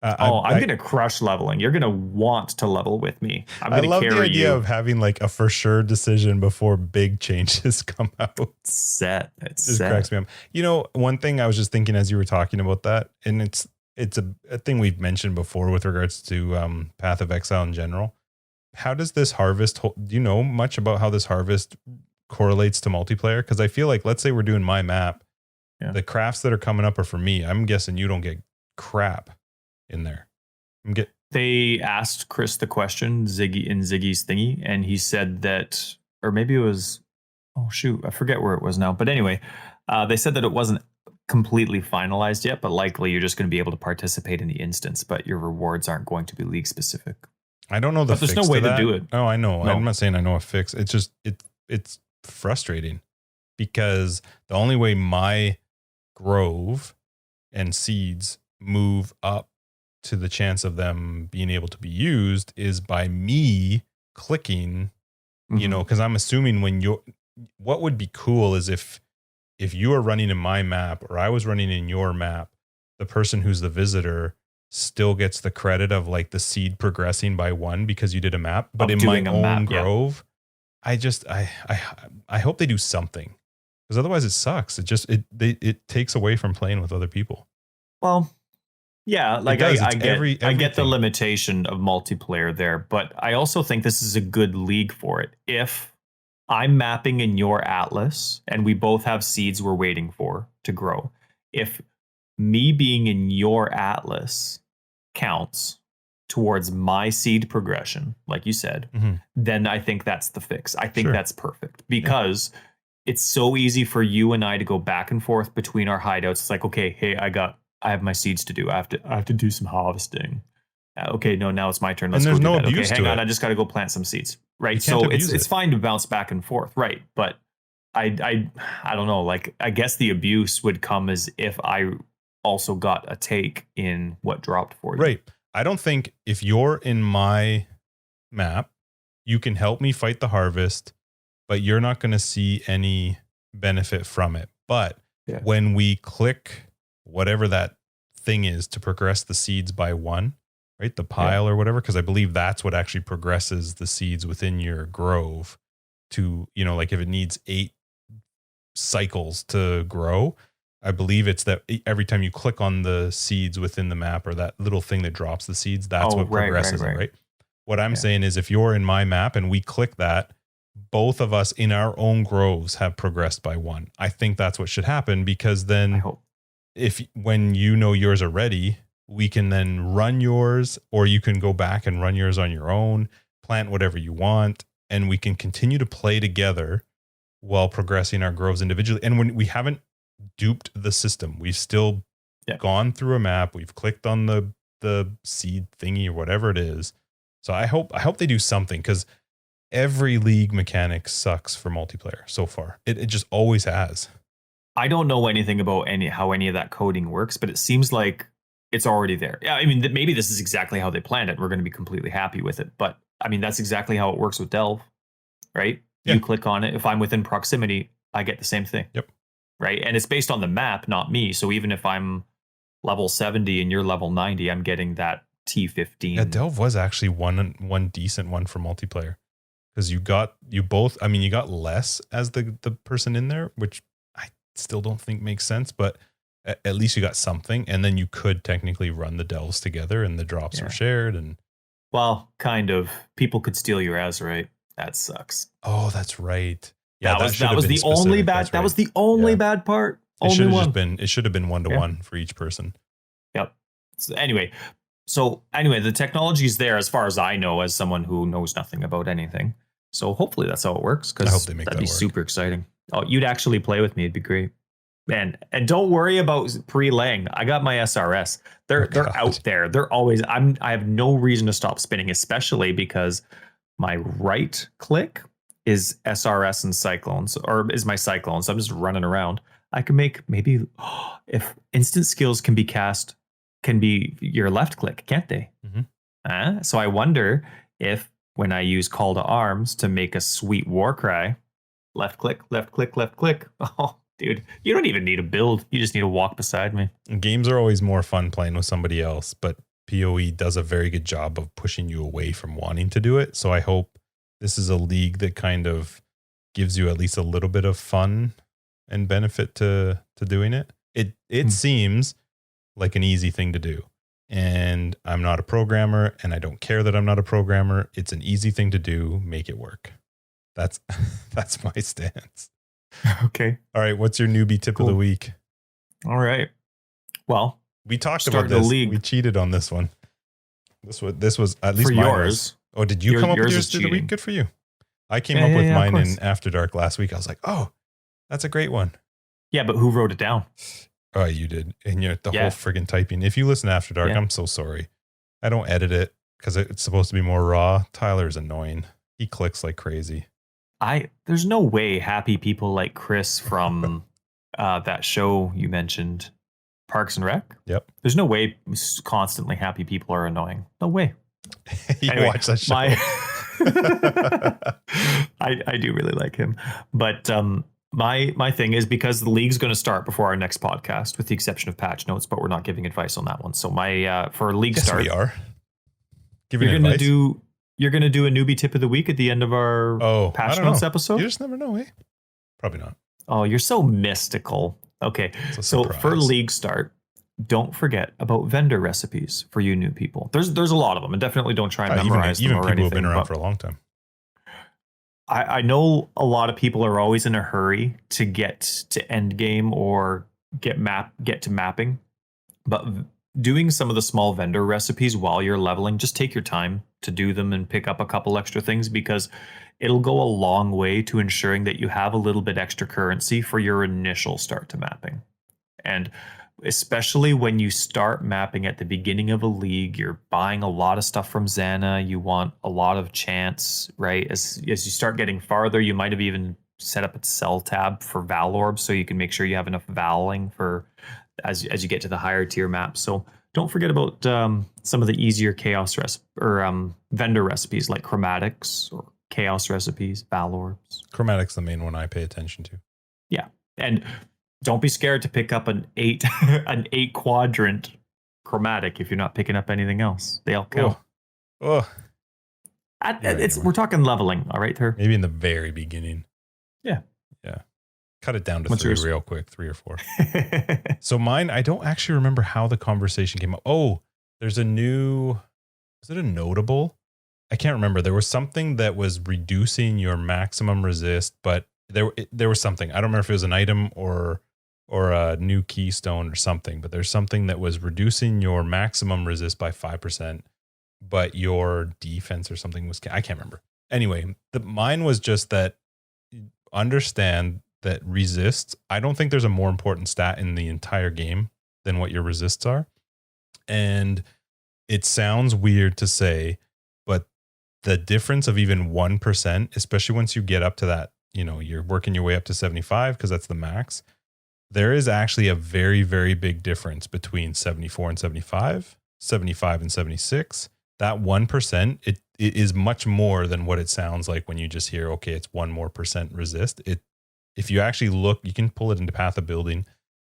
I'm going to crush leveling. You're going to want to level with me. I love the idea of having like a for sure decision before big changes come out. It's just cracks me up. One thing I was just thinking as you were talking about that, and it's a thing we've mentioned before with regards to Path of Exile in general. How does this harvest, do you know much about how this harvest correlates to multiplayer? Because I feel like, let's say we're doing my map. Yeah. The crafts that are coming up are for me. I'm guessing you don't get crap in there. They asked Chris the question, Ziggy's thingy, and he said that, or maybe it was, oh shoot, I forget where it was now. But anyway, they said that it wasn't completely finalized yet, but likely you're just going to be able to participate in the instance, but your rewards aren't going to be league specific. I don't know the fix. There's no way to do it. Oh, I know. No. I'm not saying I know a fix. It's just it's frustrating because the only way my grove and seeds move up to the chance of them being able to be used is by me clicking, because I'm assuming what would be cool is if you are running in my map or I was running in your map, the person who's the visitor still gets the credit of like the seed progressing by 1 because you did a map. But in my own grove, yeah. I hope they do something, because otherwise it sucks. It takes away from playing with other people. Well, yeah, like I get the limitation of multiplayer there, but I also think this is a good league for it. If I'm mapping in your atlas and we both have seeds we're waiting for to grow, if me being in your atlas counts towards my seed progression, like you said, then I think that's the fix. I think that's perfect, because it's so easy for you and I to go back and forth between our hideouts. It's like, okay, hey, I have my seeds to do. I have to do some harvesting. Okay, no, now it's my turn. Let's and there's no abuse okay, to hang on, it. I just got to go plant some seeds. right? can't So abuse it's it. fine to bounce back and forth, right? But I don't know. Like, I guess the abuse would come as if I also got a take in what dropped for you. Right. I don't think if you're in my map, you can help me fight the harvest, but you're not going to see any benefit from it. But when we click whatever that thing is to progress the seeds by 1, right? The pile or whatever, because I believe that's what actually progresses the seeds within your grove to, like if it needs 8 cycles to grow, I believe it's that every time you click on the seeds within the map or that little thing that drops the seeds, that's what progresses it, right? What I'm saying is if you're in my map and we click that, both of us in our own groves have progressed by 1. I think that's what should happen, because then when yours are ready, we can then run yours, or you can go back and run yours on your own, plant whatever you want, and we can continue to play together while progressing our groves individually. And when we haven't duped the system, we've still gone through a map, we've clicked on the seed thingy or whatever it is. So I hope they do something, because every league mechanic sucks for multiplayer so far. It just always has. I don't know anything about how any of that coding works, but it seems like it's already there. Yeah, I mean, maybe this is exactly how they planned it. We're going to be completely happy with it. But I mean, that's exactly how it works with Delve, right? Yeah. You click on it. If I'm within proximity, I get the same thing. Yep. Right. And it's based on the map, not me. So even if I'm level 70 and you're level 90, I'm getting that T15. Yeah, Delve was actually one decent one for multiplayer, because you got less as the person in there, which I still don't think makes sense, but at least you got something. And then you could technically run the delves together and the drops were shared. And well, kind of. People could steal your Azurite. That sucks. Oh, that's right. Yeah, that was the only bad. That was the only bad part. It should have just been. It should have been 1-to-1 for each person. Yep. So anyway, the technology is there, as far as I know, as someone who knows nothing about anything. So hopefully that's how it works. Because I hope they make that'd that be work. Super exciting. Oh, you'd actually play with me. It'd be great, man. And don't worry about pre-laying. I got my SRS. They're out there. They're always. I have no reason to stop spinning, especially because my right click is SRS and Cyclones, or is my Cyclones. I'm just running around. I can make maybe if instant skills can be your left click, can't they? Mm-hmm. So I wonder if when I use Call to Arms to make a sweet war cry, left click, left click, left click. Oh, dude, you don't even need a build. You just need to walk beside me. Games are always more fun playing with somebody else, but PoE does a very good job of pushing you away from wanting to do it. So I hope this is a league that kind of gives you at least a little bit of fun and benefit to doing it. It seems like an easy thing to do. And I'm not a programmer, and I don't care that I'm not a programmer. It's an easy thing to do. Make it work. That's my stance. Okay. All right. What's your newbie tip of the week? All right. Well, we talked about this. We cheated on this one. This was at least for yours. Oh, did you come up with yours through the week? Good for you. I came up with mine in After Dark last week. I was like, oh, that's a great one. Yeah, but who wrote it down? Oh, you did. And the whole friggin' typing. If you listen to After Dark, I'm so sorry. I don't edit it because it's supposed to be more raw. Tyler's annoying. He clicks like crazy. There's no way happy people like Chris from that show you mentioned, Parks and Rec. Yep. There's no way constantly happy people are annoying. No way. You watch that show. I do really like him. But my thing is, because the league's going to start before our next podcast, with the exception of patch notes, but we're not giving advice on that one. So my for league start, we are giving advice. You're going to do a newbie tip of the week at the end of our patch notes episode? You just never know, eh? Probably not. Oh, you're so mystical. Okay. So for league start, don't forget about vendor recipes for you new people. There's a lot of them, and definitely don't try and memorize them or anything. Even people who've been around for a long time. I know a lot of people are always in a hurry to get to end game or get to mapping, but doing some of the small vendor recipes while you're leveling, just take your time to do them and pick up a couple extra things, because it'll go a long way to ensuring that you have a little bit extra currency for your initial start to mapping. And especially when you start mapping at the beginning of a league. You're buying a lot of stuff from Xana. You want a lot of chance, right? As you start getting farther, you might have even set up a sell tab for Val Orbs, so you can make sure you have enough Valing for as you get to the higher tier maps. So don't forget about some of the easier chaos vendor recipes like chromatics or chaos recipes, Val Orbs. Chromatic's the main one I pay attention to. Yeah, and don't be scared to pick up an 8 quadrant chromatic if you're not picking up anything else. They all count. Oh. We're talking leveling, all right, there. Maybe in the very beginning. Yeah. Cut it down to 3 real quick, 3 or 4. So mine, I don't actually remember how the conversation came up. Oh, there's a new, is it a notable? I can't remember. There was something that was reducing your maximum resist, but there was something. I don't remember if it was an item or a new keystone or something, but there's something that was reducing your maximum resist by 5%, but your defense or something was, I can't remember. Anyway, mine was just that understand that resists, I don't think there's a more important stat in the entire game than what your resists are. And it sounds weird to say, but the difference of even 1%, especially once you get up to that, you're working your way up to 75 because that's the max. There is actually a very, very big difference between 74 and 75, 75 and 76. That 1%, it is much more than what it sounds like when you just hear, okay, it's 1% more resist. If you actually look, you can pull it into Path of Building.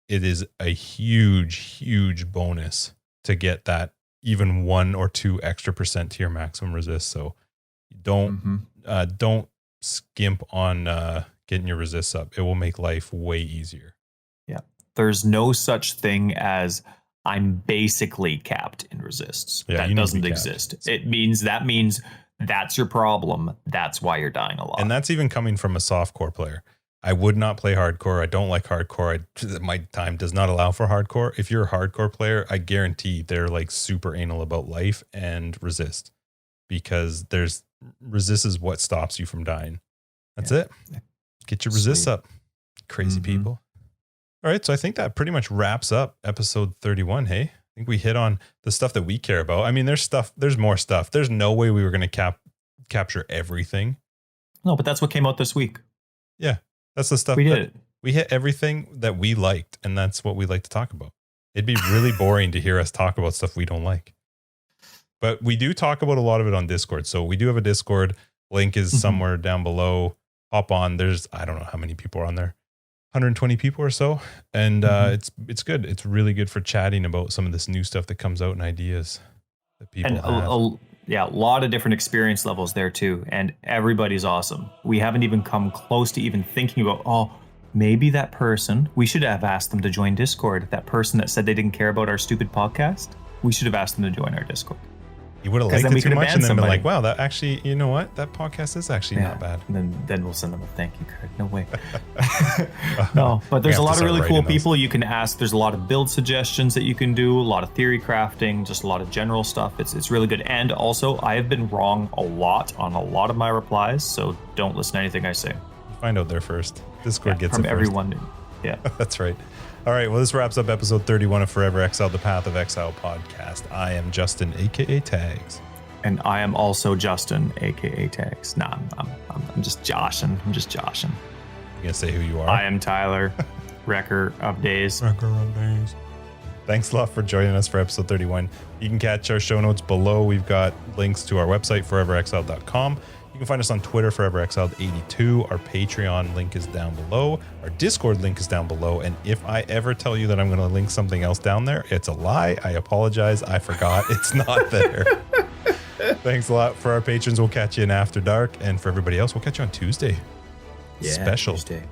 It is a huge, huge bonus to get that even 1 or 2 extra percent to your maximum resist. So don't skimp on getting your resists up. It will make life way easier. Yeah. There's no such thing as I'm basically capped in resists. Yeah, that doesn't exist. It means that's your problem. That's why you're dying a lot. And that's even coming from a softcore player. I would not play hardcore. I don't like hardcore. My time does not allow for hardcore. If you're a hardcore player, I guarantee they're like super anal about life and resist, because resist is what stops you from dying. That's it. Get your resists up. Crazy people. All right. So I think that pretty much wraps up episode 31. Hey, I think we hit on the stuff that we care about. I mean, there's more stuff. There's no way we were going to capture everything. No, but that's what came out this week. Yeah. That's the stuff we did. We hit everything that we liked, and that's what we like to talk about. It'd be really boring to hear us talk about stuff we don't like. But we do talk about a lot of it on Discord. So we do have a Discord. Link is somewhere down below. Hop on. I don't know how many people are on there. 120 people or so. And it's good. It's really good for chatting about some of this new stuff that comes out and ideas that people have. A lot of different experience levels there too. And everybody's awesome. We haven't even come close to even thinking about, maybe that person, we should have asked them to join Discord. That person that said they didn't care about our stupid podcast, we should have asked them to join our Discord. You would have liked it too much and then been like, wow, that actually, you know what? That podcast is actually not bad. And then we'll send them a thank you card. No way. No, but there's a lot of really cool people you can ask. There's a lot of build suggestions that you can do, a lot of theory crafting, just a lot of general stuff. It's really good. And also, I have been wrong a lot on a lot of my replies, so don't listen to anything I say. Find out there first. Discord gets it from first. Everyone. Yeah. That's right. All right, well, this wraps up episode 31 of Forever Exiled, the Path of Exile podcast. I am Justin, a.k.a. Tags. And I am also Justin, a.k.a. Tags. Nah, I'm just joshing. I'm just joshing. You gonna say who you are? I am Tyler, Wrecker of Days. Thanks a lot for joining us for episode 31. You can catch our show notes below. We've got links to our website, foreverexiled.com. You can find us on Twitter, foreverexiled82. Our Patreon link is down below. Our Discord link is down below. And if I ever tell you that I'm going to link something else down there, it's a lie. I apologize. I forgot. It's not there. Thanks a lot. For our patrons, we'll catch you in After Dark. And for everybody else, we'll catch you on Tuesday. Yeah, special. Tuesday.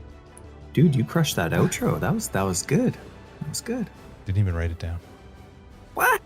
Dude, you crushed that outro. That was good. That was good. Didn't even write it down. What?